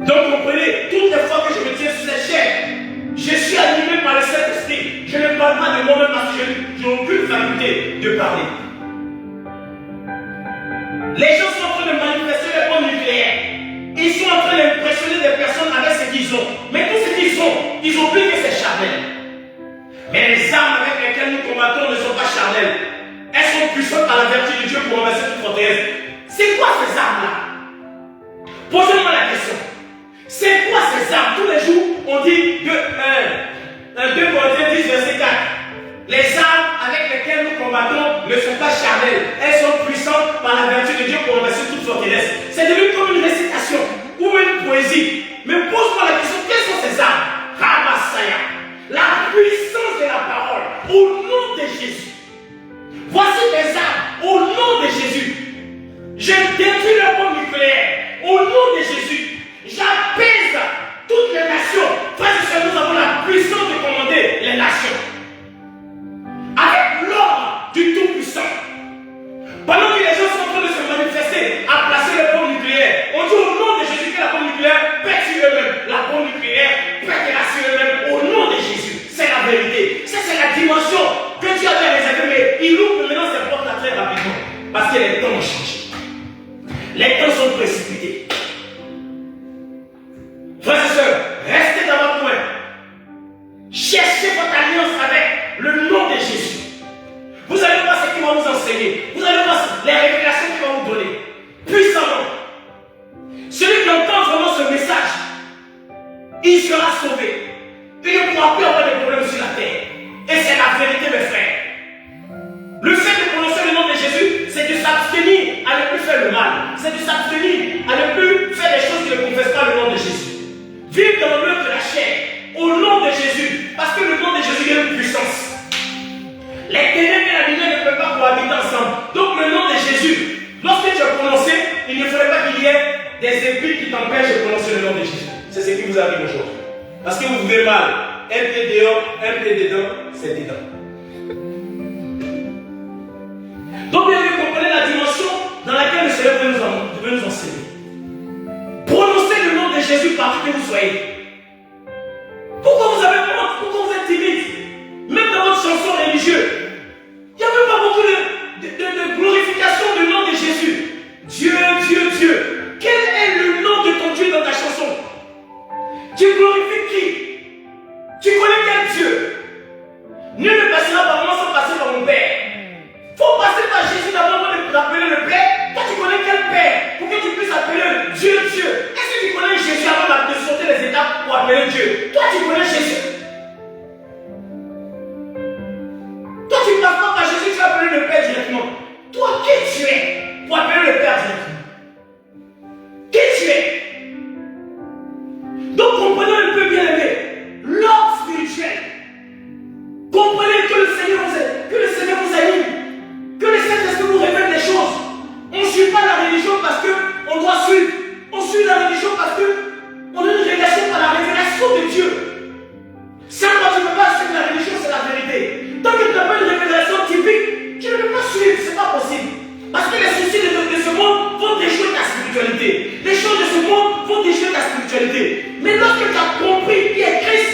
Donc comprenez, toutes les fois que je me tiens sur ces chairs, je suis animé par le Saint-Esprit. Je ne parle pas de moi-même parce que je n'ai aucune faculté de parler. Les gens sont en train de manifester les bombes nucléaires. Ils sont en train d'impressionner des personnes avec ce qu'ils ont. Mais tout ce qu'ils ont, ils oublient que c'est charnel. Mais les armes avec lesquelles nous combattons ne sont pas charnelles. Elles sont puissantes par la vertu de Dieu pour renverser toute forteresse. C'est quoi ces armes-là? Posez-moi la question. C'est quoi ces armes? Tous les jours, on dit 2 Corinthiens 10, verset 4. Les armes avec lesquelles nous combattons ne sont pas charnelles. Elles sont puissantes par la vertu de Dieu pour renverser toute forteresse. C'est devenu comme une récitation ou une poésie. Mais pose-moi la question, quelles sont ces armes? Ramasaya. La puissance de la parole au nom de Jésus. Voici les armes au nom de Jésus. Je détruis le bombe nucléaire au nom de Jésus. J'apaise enseigner. Vous allez voir les révélations qu'il va vous donner. Puissamment. Celui qui entend vraiment ce message, il sera sauvé. Il ne pourra plus avoir de problèmes sur la terre. Et c'est la vérité, mes frères. Le fait de prononcer le nom de Jésus, c'est de s'abstenir à ne plus faire le mal. C'est de s'abstenir à ne plus faire des choses qui ne confessent pas le nom de Jésus. Vivre dans l'œuvre de la chair, au nom de Jésus, parce que le nom de Jésus est une puissance. Les ténèbres et la lumière ne peuvent pas cohabiter ensemble. Donc le nom de Jésus, lorsque tu as prononcé, il ne faudrait pas qu'il y ait des épines qui t'empêchent de prononcer le nom de Jésus. C'est ce qui vous arrive aujourd'hui. Parce que vous vivez mal. Un pied dehors, un pied dedans, c'est dedans. Donc bien vous comprenez la dimension dans laquelle le Seigneur veut nous enseigner. Prononcez le nom de Jésus partout que vous soyez. Pourquoi vous avez honte? Pourquoi vous êtes timide? Même dans votre chanson religieuse, il n'y a même pas beaucoup de glorification du nom de Jésus. Dieu, Dieu, Dieu. Quel est le nom de ton Dieu dans ta chanson? Tu glorifies qui? Tu connais quel Dieu? Nul ne passera par moi sans passer par mon Père. Il faut passer par Jésus d'abord pour l'appeler le Père. Toi, tu connais quel Père? Pour que tu puisses appeler Dieu, Dieu. Est-ce que tu connais Jésus avant de sauter les étapes pour appeler Dieu? Toi, tu connais Jésus. Toi, tu ne passes pas par Jésus, tu vas appeler le Père directement. Toi, qui tu es pour appeler le Père directement? Qui tu es? Donc, comprenons un peu, bien aimé, l'ordre spirituel. Comprenez que le Seigneur vous anime, que le Saint-Esprit vous révèle des choses. On ne suit pas la religion parce qu'on doit suivre. On suit la religion parce qu'on a une relation par la révélation de Dieu. Ça, quand tu ne peux pas suivre la religion, c'est la vérité. Tant que tu n'as pas une révélation typique, tu ne peux pas suivre, c'est pas possible. Parce que les soucis de ce monde vont déjouer ta spiritualité. Les choses de ce monde vont déjouer ta spiritualité. Mais lorsque tu as compris qui est Christ,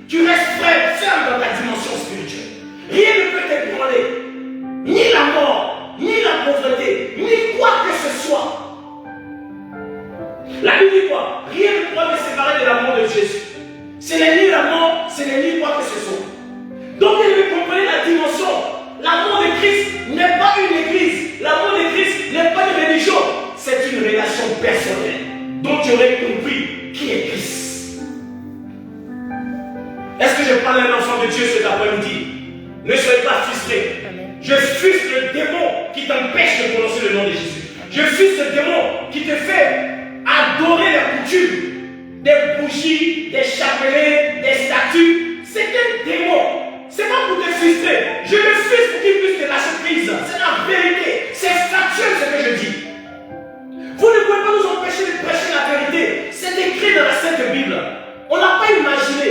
tu restes ferme dans ta dimension spirituelle. Rien ne peut t'ébranler. Ni la mort, ni la pauvreté, ni quoi que ce soit. La Bible dit quoi? Rien ne pourra me séparer de l'amour de Jésus. Ce n'est ni la mort, ce n'est ni quoi que ce soit. Donc il veut comprendre la dimension. L'amour de Christ n'est pas une église. L'amour de Christ n'est pas une religion. C'est une relation personnelle. Donc tu aurais compris qui est Christ. Est-ce que je parle à un enfant de Dieu cet après-midi? Ne soyez pas frustrés. Je frustre le démon qui t'empêche de prononcer le nom de Jésus. Je frustre le démon qui te fait adorer les coutumes, des bougies, des chapelets, des statues. C'est un démon. C'est pas pour te frustrer. Je le frustre pour qu'il puisse te lâcher prise. C'est la vérité. C'est factuel ce que je dis. Vous ne pouvez pas nous empêcher de prêcher la vérité. C'est écrit dans la Sainte Bible. On n'a pas imaginé.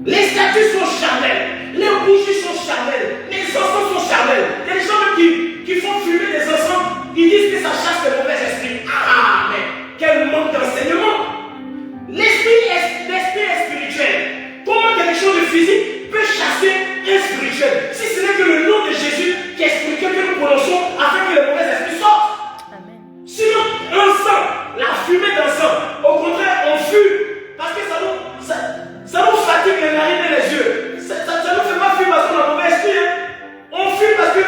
Les statues sont charnelles. Les bougies sont charnelles. Les encens sont charnels. Il y a des gens qui font fumer des encens. Ils disent que ça chasse les mauvais esprits. Ah, mais quel manque d'enseignement. L'esprit est spirituel. Comment quelque chose de physique peut chasser un spirituel? Si ce n'est que le nom de Jésus qui est spirituel que nous prononçons afin que les mauvais esprits sortent. Amen. Sinon, l'encens, la fumée d'encens, au contraire, on fume parce que ça nous fatigue les narines et les yeux. Ça ne nous fait pas fuir parce qu'on a un mauvais esprit. Hein. On fuit parce que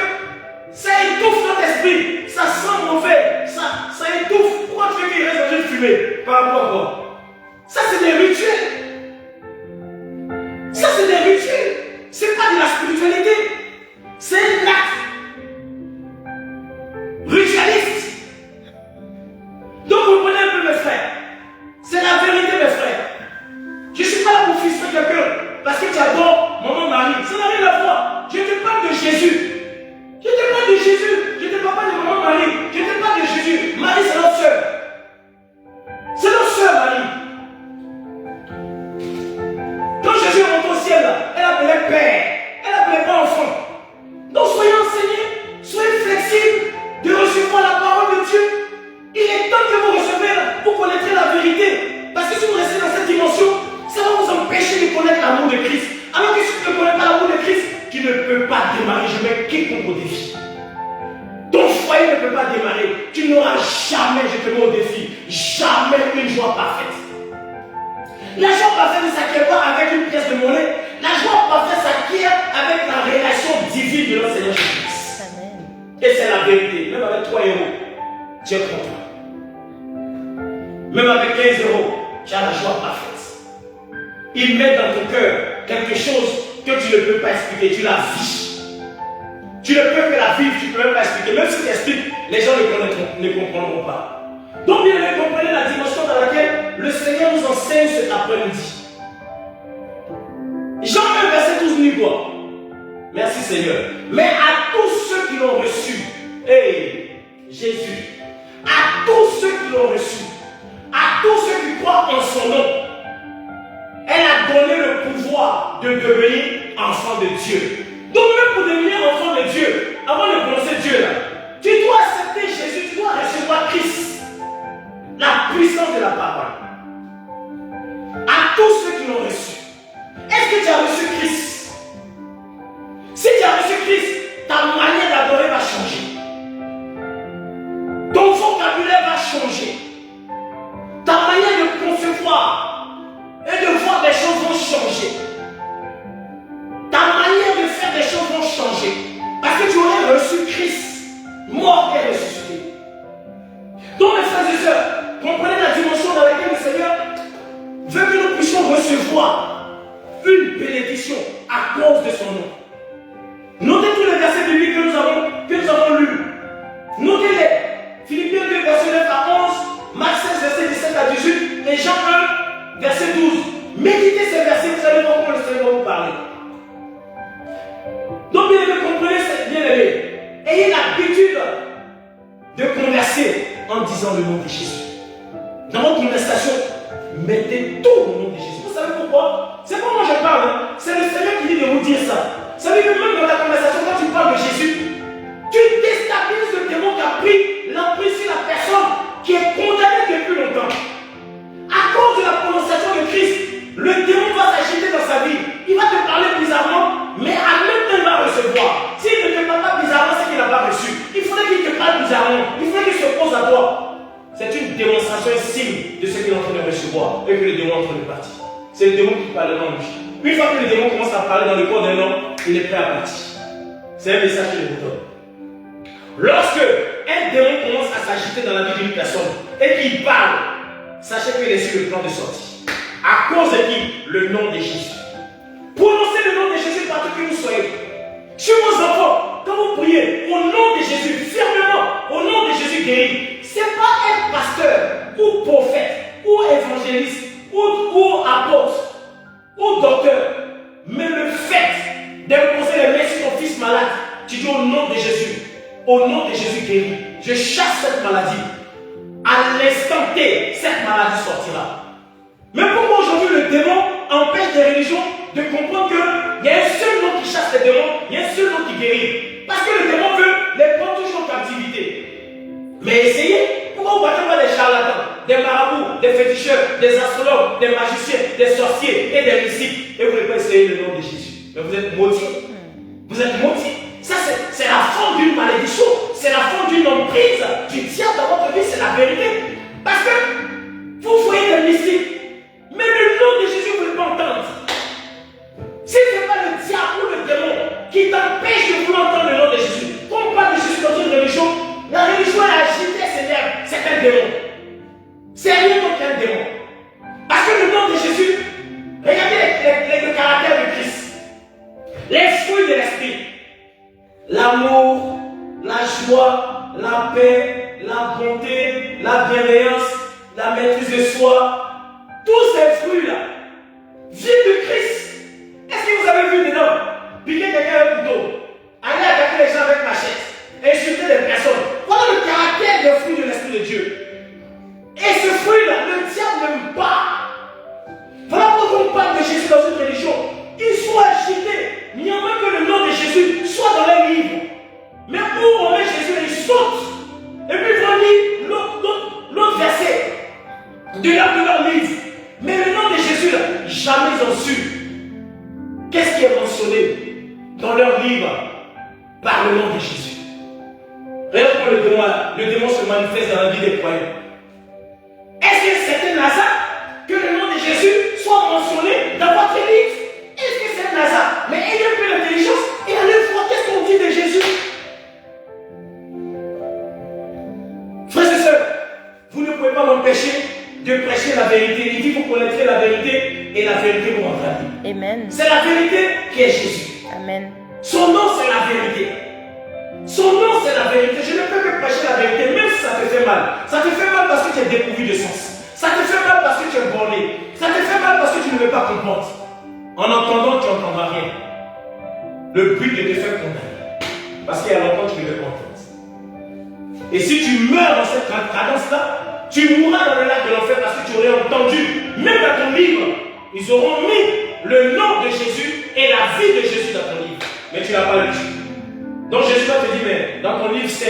ça étouffe notre esprit. Ça sent mauvais. Ça étouffe. Pourquoi tu veux qu'il reste dans une fumée? Par rapport à quoi? Ça, c'est des rituels. Ça, c'est des rituels. C'est pas de la spiritualité. C'est un acte ritualiste. Donc, vous comprenez un peu, mes frères. C'est la vérité, mes frères. Je ne suis pas là pour frustrer quelqu'un parce que tu adores maman Marie. Ça n'a rien à voir. Je te parle de Jésus. Je te parle de Jésus. Je ne te parle pas de maman Marie. Je te parle de Jésus. Marie, c'est notre soeur. C'est notre soeur, Marie. Quand Jésus est monté au ciel, elle appelait Père. Elle appelait pas enfant. Donc soyez enseignés. Soyez flexibles de recevoir la parole de Dieu. Il est temps que vous recevez, vous connaîtrez la vérité. Parce que si vous restez dans cette dimension, ça va vous empêcher de connaître l'amour de Christ. Alors que si tu ne connais pas l'amour de Christ, tu ne peux pas démarrer. Je mets quiconque au défi. Ton foyer ne peut pas démarrer. Tu n'auras jamais, je te mets au défi, jamais une joie parfaite. La joie parfaite ne s'acquiert pas avec une pièce de monnaie. La joie parfaite s'acquiert avec la relation divine de notre Seigneur Jésus-Christ. Et c'est la vérité. Même avec 3 euros, tu es content. Même avec 15 euros, tu as la joie parfaite. Il met dans ton cœur quelque chose que tu ne peux pas expliquer. Tu la vis. Tu ne peux que la vivre, tu ne peux même pas expliquer. Même si tu expliques, les gens ne comprendront pas. Donc, bien aimé, comprenez la dimension dans laquelle le Seigneur nous enseigne cet après-midi. Jean 1, verset 12 nous quoi? Merci Seigneur. Mais à tous ceux qui l'ont reçu, Jésus, à tous ceux qui l'ont reçu, à tous ceux qui croient en son nom, elle a donné le pouvoir de devenir enfant de Dieu. Donc même pour devenir enfant de Dieu, avant de prononcer Dieu là, tu dois accepter Jésus, tu dois recevoir Christ. La puissance de la parole. À tous ceux qui l'ont reçu. Est-ce que tu as reçu Christ? Si tu as reçu Christ, ta manière d'adorer va changer. Ton vocabulaire va changer. Ta manière de concevoir et de voir les choses vont changer. Ta manière de faire des choses vont changer. Parce que tu aurais reçu Christ, mort et ressuscité. Donc mes frères et sœurs, comprenez la dimension dans laquelle le Seigneur veut que nous puissions recevoir une bénédiction à cause de son nom. Notez tous les versets bibliques que nous avons lus. Notez-les. Philippiens 2, verset 9 à 11, Marc 16, verset 17 à 18 et Jean 1, verset 12. Méditez ces versets, vous allez voir comment le Seigneur va vous parler. Donc, bien aimé, comprenez cette bien-aimée. Ayez l'habitude de converser en disant le nom de Jésus. Dans votre conversation, mettez tout au nom de Jésus. Vous savez pourquoi? C'est pas moi je parle, hein. C'est le Seigneur qui dit de vous dire ça. Vous savez que même dans ta conversation, quand tu parles de Jésus, tu déstabilises le démon qui a pris l'emprise sur la personne qui est condamnée depuis longtemps. À cause de la prononciation de Christ, le démon va s'agiter dans sa vie. Il va te parler bizarrement, mais en même temps il va recevoir. S'il ne te parle pas bizarrement, c'est qu'il n'a pas reçu. Il faudrait qu'il te parle bizarrement. Il faudrait qu'il se pose à toi. C'est une démonstration, un signe de ce qu'il est en train de recevoir et que le démon est en train de partir. C'est le démon qui parle dans lui. Une fois que le démon commence à parler dans le corps d'un homme, il est prêt à partir. C'est un message que je vous donne. Lorsque un démon commence à s'agiter dans la vie d'une personne et qu'il parle, sachez qu'il est sur le plan de sortie. À cause de qui? Le nom de Jésus. Prononcez le nom de Jésus partout que vous soyez. Chez vos enfants, quand vous priez au nom de Jésus, fermement, au nom de Jésus guéri, ce n'est pas être pasteur, ou prophète, ou évangéliste, ou apôtre, ou docteur, mais le fait d'imposer les mains sur ton fils malade, tu dis au nom de Jésus, au nom de Jésus guéri, je chasse cette maladie. À l'instant T, cette maladie sortira. Mais pourquoi aujourd'hui le démon empêche des religions de comprendre qu'il y a un seul nom qui chasse les démons, il y a un seul nom qui guérit? Parce que le démon veut les prendre toujours en captivité. Mais essayez, pourquoi vous ne battez pas des charlatans, des marabouts, des féticheurs, des astrologues, des magiciens, des sorciers et des mystiques, et vous ne pouvez pas essayer le nom de Jésus? Mais vous êtes maudits. Vous êtes maudits. Ça, c'est la forme d'une malédiction, c'est la forme d'une emprise du diable dans votre vie, c'est la vérité. Parce que vous voyez des mystiques, mais le nom de Jésus, vous ne pouvez pas entendre. Si ce n'est pas le diable ou le démon qui t'empêche de vouloir entendre le nom de Jésus, quand on parle de Jésus dans une religion, la religion a agité ses nerfs, c'est un démon. C'est rien d'autre qu'un démon. Parce que le nom de Jésus, regardez le caractère de Christ, les fruits de l'esprit, l'amour, la joie, la paix, la bonté, la bienveillance, la maîtrise de soi, tous ces fruits-là viennent de Christ. Est-ce que vous avez vu des hommes piquer quelqu'un avec un couteau, aller attaquer les gens avec machette, insulter des personnes? Voilà le caractère des fruits de l'Esprit de Dieu. Et ce fruit-là, le diable n'aime pas. Voilà pourquoi on parle de Jésus dans une religion. Ils sont agités. Il n'y a même que le nom de Jésus soit dans les livres. Mais où on met Jésus, ils sautent. Et puis ils vont lire l'autre verset de leur livre. Mais le nom de Jésus, là, jamais ils ont su. Qu'est-ce qui est mentionné dans leur livre par le nom de Jésus? Regarde comment le démon se manifeste dans la vie des croyants. Est-ce que c'est un hasard que le nom de Jésus soit mentionné dans votre livre? Est-ce que c'est un hasard? Mais ayez un peu d'intelligence et allez voir qu'est-ce qu'on dit de Jésus. et la vérité vous rendra libre. Amen. C'est la vérité qui est Jésus. Amen. Son nom, c'est la vérité. Son nom, c'est la vérité. Je ne peux que prêcher la vérité, même si ça te fait mal. Ça te fait mal parce que tu es dépourvu de sens. Ça te fait mal parce que tu es borné. Ça te fait mal parce que tu ne veux pas comprendre. En entendant, tu n'entendras rien. Le but est de te faire condamner. Parce qu'il y a longtemps, tu ne veux pas entendre. Et si tu meurs dans cette cadence-là, tu mourras dans le lac de l'enfer parce que tu aurais entendu, même dans ton livre, ils auront mis le nom de Jésus et la vie de Jésus dans ton livre. Mais tu n'as pas lu. Donc Jésus va te dire, mais dans ton livre saint,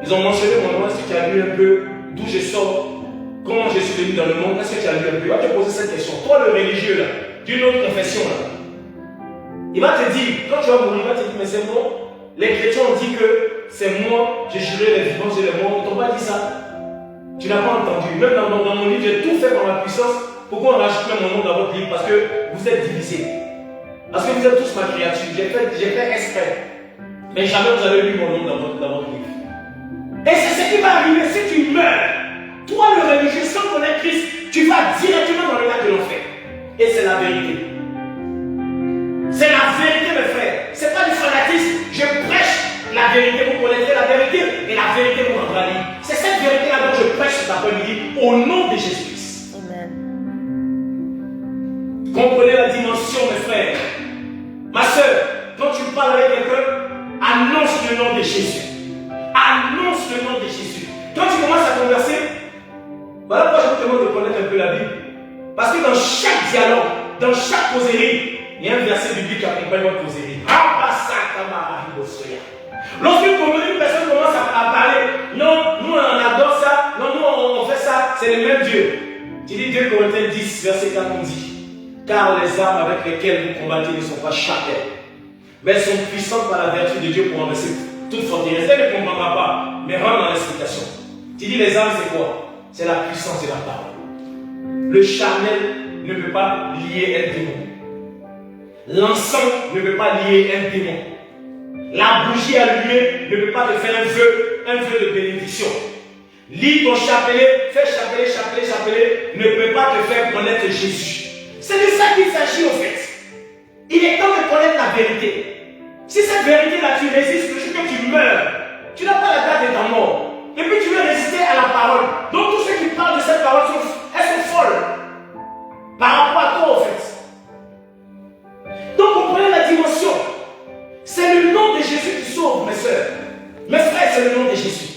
ils ont mentionné mon nom. Est-ce que tu as lu un peu d'où je sors, comment je suis venu dans le monde? Est-ce que tu as lu un peu? Il va te poser cette question. Toi, le religieux, là, d'une autre confession, là, il va te dire, quand tu vas mourir, il va te dire, mais c'est moi. Les chrétiens ont dit que c'est moi, j'ai juré les vivants, j'ai les morts. Ils t'ont pas dit ça. Tu n'as pas entendu. Même dans mon livre, j'ai tout fait par ma puissance. Pourquoi on rajoute même mon nom dans votre livre? Parce que vous êtes divisés. Parce que vous êtes tous ma créature. J'ai fait exprès. Mais jamais vous avez lu mon nom dans votre livre. Et c'est ce qui va arriver si tu meurs. Toi, le religieux, sans connaître Christ, tu vas directement dans le lac de l'enfer. Et c'est la vérité. C'est la vérité, mes frères. Ce n'est pas du fanatisme. Je prêche la vérité. Vous connaîtrez la vérité. Et la vérité vous rendra libre. C'est cette vérité-là dont je prêche cet après-midi au nom de Jésus-Christ. Amen. Comprenez la dimension, mes frères. Ma soeur, quand tu parles avec quelqu'un, annonce le nom de Jésus. Annonce le nom de Jésus. Quand tu commences à converser, voilà pourquoi je vous demande de connaître un peu la Bible. Parce que dans chaque dialogue, dans chaque causerie, il y a un verset biblique qui accompagne votre causerie. Lorsqu'une personne commence à parler, non, nous on adore ça, non, nous on fait ça, c'est le même Dieu. Tu dis 2 Corinthiens 10, verset 4, on dit, car les armes avec lesquelles vous combattez ne sont pas charnelles, mais elles sont puissantes par la vertu de Dieu pour renverser toute forteresse. Elle ne comprendra pas, mais rentre dans l'explication. Tu dis les armes c'est quoi? C'est la puissance de la parole. Le charnel ne peut pas lier un démon. L'encens ne peut pas lier un démon. La bougie allumée ne peut pas te faire un vœu de bénédiction. Lis ton chapelet, fais chapelet, ne peut pas te faire connaître Jésus. C'est de ça qu'il s'agit en fait. Il est temps de connaître la vérité. Si cette vérité-là, tu résistes, le jour que tu meurs, tu n'as pas la date de ta mort. Et puis tu veux résister à la parole. Donc tous ceux qui parlent de cette parole, elles sont folles. Par rapport à toi en fait. Donc comprenez la dimension. C'est le nom de Jésus qui sauve, mes soeurs. Mes frères, c'est le nom de Jésus.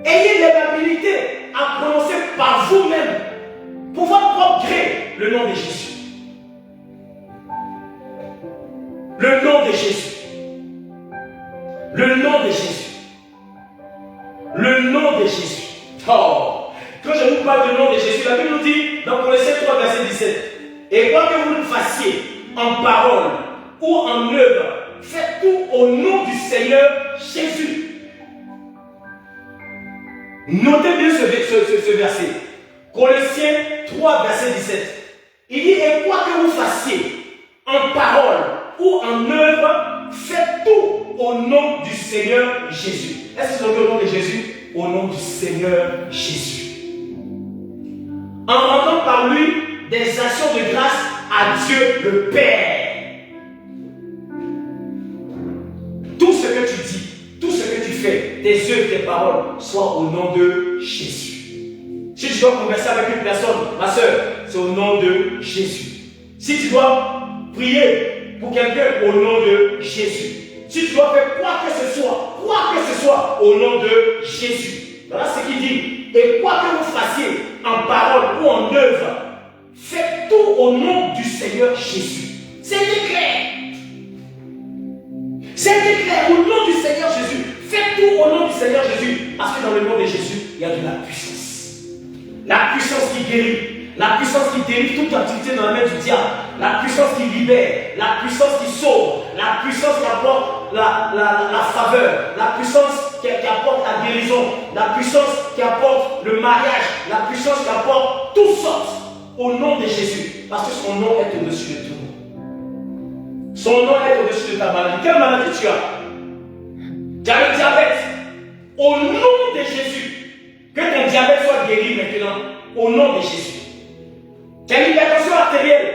Ayez l'habilité à prononcer par vous-même, pour votre propre gré, le nom de Jésus. Le nom de Jésus. Le nom de Jésus. Le nom de Jésus. Oh. Quand je vous parle du nom de Jésus, la Bible nous dit dans Colossiens 3, verset 17. Et quoi que vous le fassiez, en parole ou en œuvre, faites tout au nom du Seigneur Jésus. Notez bien ce verset. Colossiens 3, verset 17. Il dit, et quoi que vous fassiez, en parole ou en œuvre, faites tout au nom du Seigneur Jésus. Est-ce que c'est au nom de Jésus? Au nom du Seigneur Jésus. En rendant par lui des actions de grâce à Dieu le Père. Tout ce que tu dis, tout ce que tu fais, tes œuvres, tes paroles, soient au nom de Jésus. Si tu dois converser avec une personne, ma soeur, c'est au nom de Jésus. Si tu dois prier pour quelqu'un, au nom de Jésus. Si tu dois faire quoi que ce soit, au nom de Jésus. Voilà ce qu'il dit. Et quoi que vous fassiez, en parole ou en œuvre, faites tout au nom du Seigneur Jésus. C'est clair. C'est clair, au nom du Seigneur Jésus. Faites tout au nom du Seigneur Jésus. Parce que dans le nom de Jésus, il y a de la puissance. La puissance qui guérit. La puissance qui délivre toute activité dans la main du diable. La puissance qui libère. La puissance qui sauve. La puissance qui apporte la faveur. La puissance qui apporte la guérison. La puissance qui apporte le mariage. La puissance qui apporte toutes sortes. Au nom de Jésus. Parce que son nom est au-dessus de tout. Son nom est au-dessus de ta maladie. Quelle maladie tu as? Tu as le diabète. Au nom de Jésus. Que ton diabète soit guéri maintenant. Au nom de Jésus. Tu as une hypertension artérielle.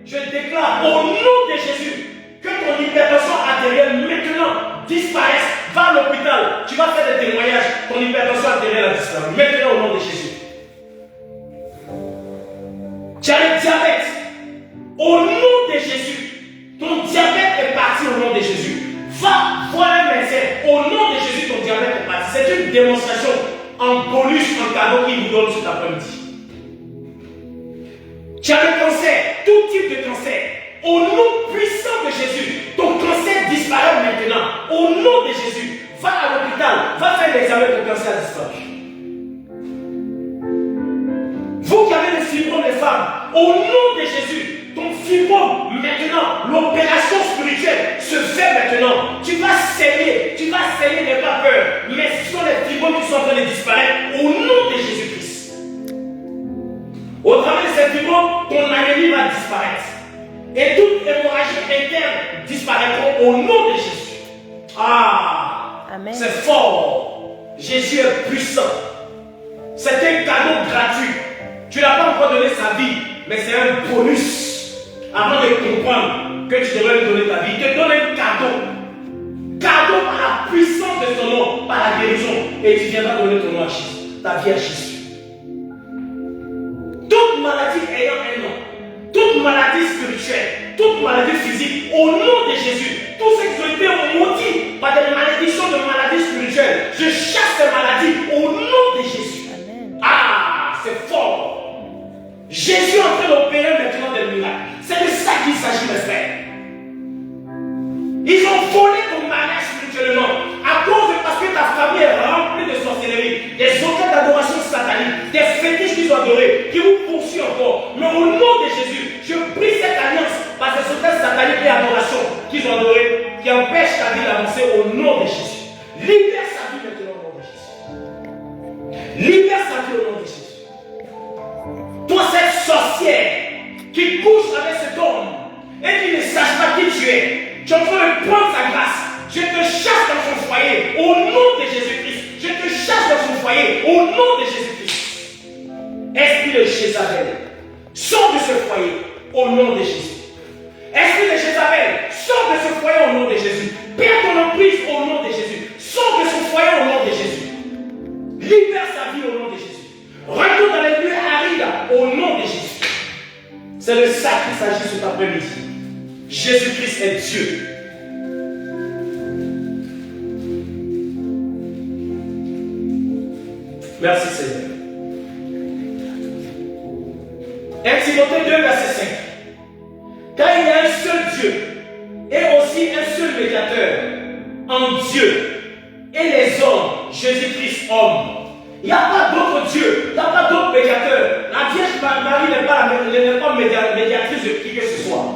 Je déclare au nom de Jésus que ton hypertension artérielle maintenant disparaisse. Va à l'hôpital. Tu vas faire des témoignages. Ton hypertension artérielle a disparu. Maintenant au nom de Jésus. Tu as le diabète. Au nom de Jésus. Ton diabète est parti au nom de Jésus. Va voir un médecin. Au nom de Jésus, ton diabète est parti. C'est une démonstration en bonus, en cadeau qu'il vous donne cet après-midi. Tu as le cancer, tout type de cancer. Au nom puissant de Jésus, ton cancer disparaît maintenant. Au nom de Jésus, va à l'hôpital, va faire l'examen, ton cancer disparaît. Vous qui avez le fibrome des femmes, au nom de Jésus, ton fibrome, maintenant, l'opération spirituelle se fait maintenant. Tu vas saigner, n'aie pas peur. Mais ce sont les fibromes qui sont en train de disparaître au nom de Jésus-Christ. Au travers de ces fibromes, ton anémie va disparaître. Et toute hémorragie interne disparaîtra au nom de Jésus. Ah, Amen. C'est fort. Jésus est puissant. C'est un cadeau gratuit. Tu n'as pas encore donné sa vie, mais c'est un bonus. Avant de comprendre que tu devrais lui donner ta vie, il te donne un cadeau. Cadeau par la puissance de son nom, par la guérison. Et tu viendras donner ton nom à Jésus, ta vie à Jésus. Toute maladie ayant un nom, toute maladie spirituelle, toute maladie physique, au nom de Jésus, tous ceux qui ont été maudits par des malédictions de maladies spirituelles, je chasse ces maladies au nom de Jésus. Amen. Ah, c'est fort. Jésus est en train d'opérer maintenant des miracles. C'est de ça qu'il s'agit, mes frères. Ils ont volé ton mariage spirituellement parce que ta famille est remplie de sorcellerie, des autels d'adoration satanique, des fétiches qu'ils ont adorés, qui vous poursuivent encore. Mais au nom de Jésus, je brise cette alliance par ces autels sataniques et adoration qu'ils ont adorés, qui empêchent ta vie d'avancer au nom de Jésus. Libère sa vie maintenant au nom de Jésus. Libère sa vie au nom de Jésus. Toi, cette sorcière qui couche avec cet homme et qui ne sache pas qui tu es, tu es en train de prendre sa grâce. Je te chasse dans son foyer au nom de Jésus-Christ. Je te chasse dans son foyer au nom de Jésus-Christ. Esprit de Jézabel, sors de ce foyer au nom de Jésus. Esprit de Jézabel, sors de ce foyer au nom de Jésus. Perds ton emprise au nom de Jésus. Sors de son foyer au nom de Jésus. Libère sa vie au nom de Jésus. Retourne dans les lieux arides au nom de Jésus. C'est de ça qu'il s'agit cet après-midi. Jésus-Christ est Dieu. Merci Seigneur. 1 Timothée 2, verset 5. Car il y a un seul Dieu et aussi un seul médiateur en Dieu et les hommes, Jésus-Christ homme. Il n'y a pas d'autre Dieu, il n'y a pas d'autre médiateur. La Vierge Marie n'est pas médiatrice de qui que ce soit.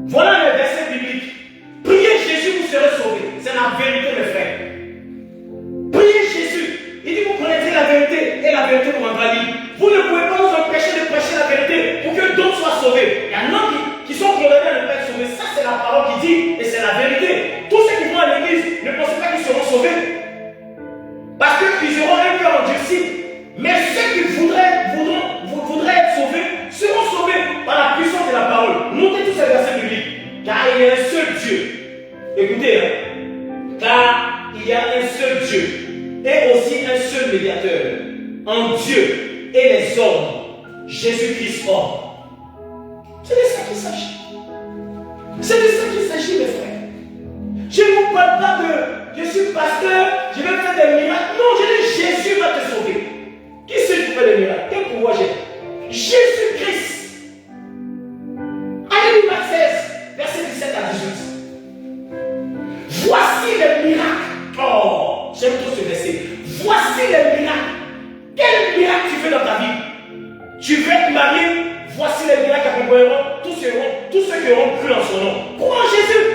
Voilà le verset biblique. Priez Jésus, vous serez sauvés. C'est la vérité, mes frères. Priez Jésus. Il dit, vous connaissez la vérité et la vérité vous rendra libre. Vous ne pouvez pas nous empêcher de prêcher la vérité pour que d'autres soient sauvés. Il y en a qui sont condamnés à ne pas être sauvés. Ça, c'est la parole qui dit et c'est la vérité. Tous ceux qui vont à l'église ne pensent pas qu'ils seront sauvés. Parce qu'ils auront un cœur endurci. Mais ceux qui voudraient être sauvés seront sauvés par la puissance de la parole. Notez tous ces versets bibliques. Car il y a un seul Dieu. Écoutez, car il y a un seul Dieu. Et aussi un seul médiateur en Dieu et les hommes, Jésus-Christ homme. C'est de ça qu'il s'agit. C'est de ça qu'il s'agit, mes frères. Je ne vous parle pas de je suis pasteur, je vais faire des miracles. Non, je dis Jésus va te sauver. Qui c'est qui fait des miracles? Quel pouvoir j'ai? Jésus-Christ. Allez, Marc 16, verset 17 à 18. Voici les miracles. Oh, j'aime trop ce verset. Voici les miracles. Quel miracle tu fais dans ta vie? Tu veux être marié? Voici les miracles qui accompagneront tous ceux qui auront cru en son nom. Crois en Jésus.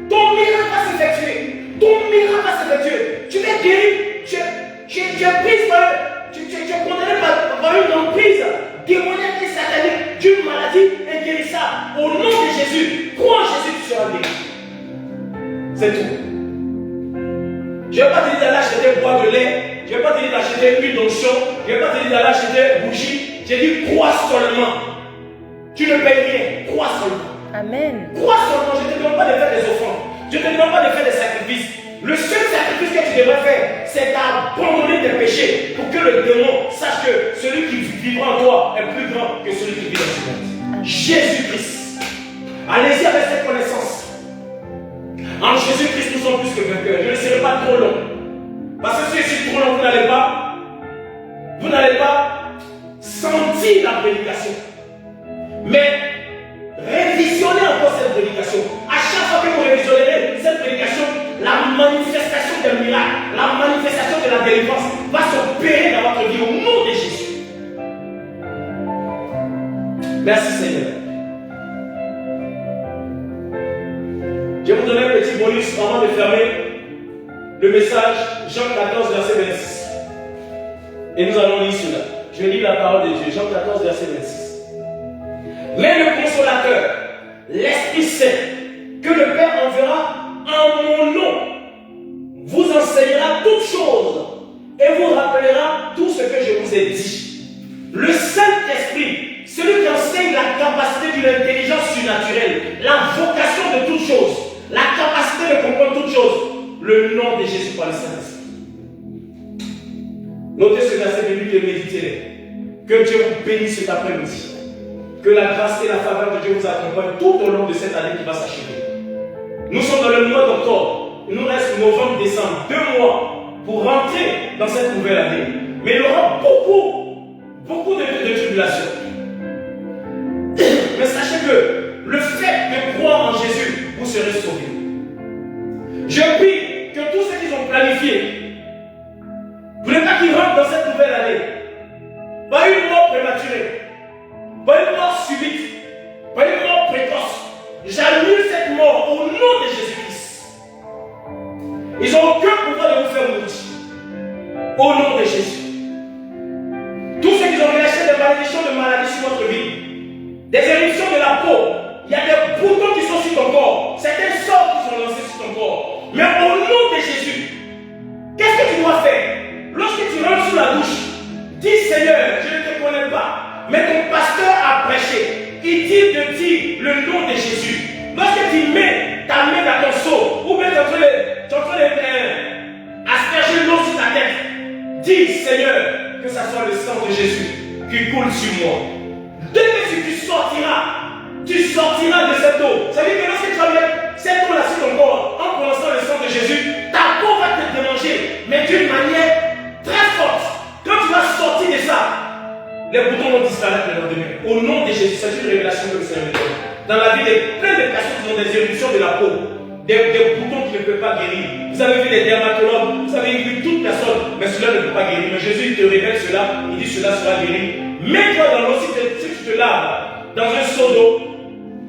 Ton miracle va s'effectuer. Ton miracle va s'effectuer. Tu es guéri. Tu es prise par tu es condamné par une emprise démoniaque et satanique d'une maladie inguérissable. Au nom de Jésus, crois en Jésus, tu seras guéri. C'est tout. Je ne vais pas te dire d'aller acheter bois de lait. Je ne vais pas te dire d'acheter une onction. Je ne vais pas te dire d'aller acheter bougie. J'ai dit crois seulement. Tu ne payes rien. Crois seulement. Amen. Crois seulement. Je ne te demande pas de faire des offrandes. Je ne te demande pas de faire des sacrifices. Le seul sacrifice que tu devrais faire, c'est d'abandonner tes péchés pour que le démon sache que celui qui vivra en toi est plus grand que celui qui vit dans ce monde. Jésus-Christ. Allez-y avec cette connaissance. En Jésus-Christ, nous sommes plus que vainqueurs. Je ne serai pas trop long. Parce que si je suis trop long, vous n'allez pas sentir la prédication. Mais révisionnez encore cette prédication. À chaque fois que vous révisionnerez cette prédication, la manifestation des miracles, la manifestation de la délivrance va s'opérer dans votre vie au nom de Jésus. Merci Seigneur. Je vais vous donner un petit bonus avant de fermer le message, Jean 14, verset 26. Et nous allons lire cela. Je lis la parole de Dieu, Jean 14, verset 26. Mais le consolateur, l'Esprit Saint, que le Père enverra en mon nom, vous enseignera toutes choses et vous rappellera tout ce que je vous ai dit. Le Saint-Esprit, celui qui enseigne la capacité d'une intelligence surnaturelle, la vocation de toutes choses, la capacité de comprendre toutes choses, le nom de Jésus par le Saint-Esprit. Notez ce verset biblique et méditez-le. Que Dieu vous bénisse cet après-midi. Que la grâce et la faveur de Dieu vous accompagnent tout au long de cette année qui va s'achever. Nous sommes dans le mois d'octobre. Il nous reste novembre, décembre, 2 mois pour rentrer dans cette nouvelle année. Mais il y aura beaucoup de tribulations. Mais sachez que le fait de croire en Jésus, vous serez sauvés. Je prie que tous ceux qui ont planifié, vous voulez pas qu'ils rentrent dans cette nouvelle année, pas une mort prématurée, pas une mort subite, pas une mort précoce. J'annule cette mort au nom de Jésus-Christ. Ils n'ont aucun pouvoir de vous faire mourir. Au nom de Jésus. Tous ceux qui ont relâché des malédictions de maladies sur votre vie, des éruptions de la peau, il y a des boutons qui sont sur ton corps, c'est des sorts qui sont lancés sur ton corps. Mais au nom de Jésus, qu'est-ce que tu dois faire? Lorsque tu rentres sous la douche, dis Seigneur, je ne te connais pas, mais ton pasteur a prêché. Il dit de dire le nom de Jésus. Lorsque tu mets ta main dans ton seau, ou bien tu es en train d'asperger l'eau sur ta tête, dis Seigneur, que ce soit le sang de Jésus qui coule sur moi. Dès que tu sortiras de cette eau. Ça veut dire que lorsque tu vas mettre cette eau-là sur ton corps, en prononçant le sang de Jésus, ta peau va te démanger, mais d'une manière très forte. Quand tu vas sortir de ça, les boutons vont disparaître le lendemain. Au nom de Jésus, c'est une révélation que le Seigneur me donne. Dans la vie, il y a plein de personnes qui ont des éruptions de la peau, des boutons qui ne peuvent pas guérir. Vous avez vu des dermatologues, vous avez vu toute personne, mais cela ne peut pas guérir. Mais Jésus il te révèle cela, il dit cela sera guéri. Mets-toi dans l'eau, si tu te laves dans un seau d'eau,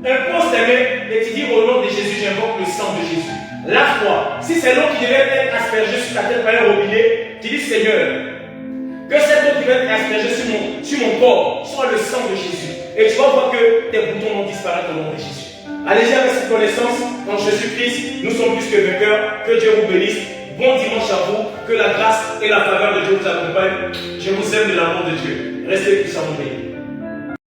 impose tes mains et tu dis au nom de Jésus, j'invoque le sang de Jésus. Lave-toi. Si c'est l'eau qui devait être aspergée sur ta tête par un robinet, tu dis Seigneur, que cette eau qui va être aspergée sur mon corps soit le sang de Jésus. Et tu vas voir que tes boutons vont disparaître au nom de Jésus. Allez-y avec cette connaissance en Jésus-Christ. Nous sommes plus que vainqueurs. Que Dieu vous bénisse. Bon dimanche à vous. Que la grâce et la faveur de Dieu vous accompagnent. Je vous aime de l'amour de Dieu. Restez puissamment bénis.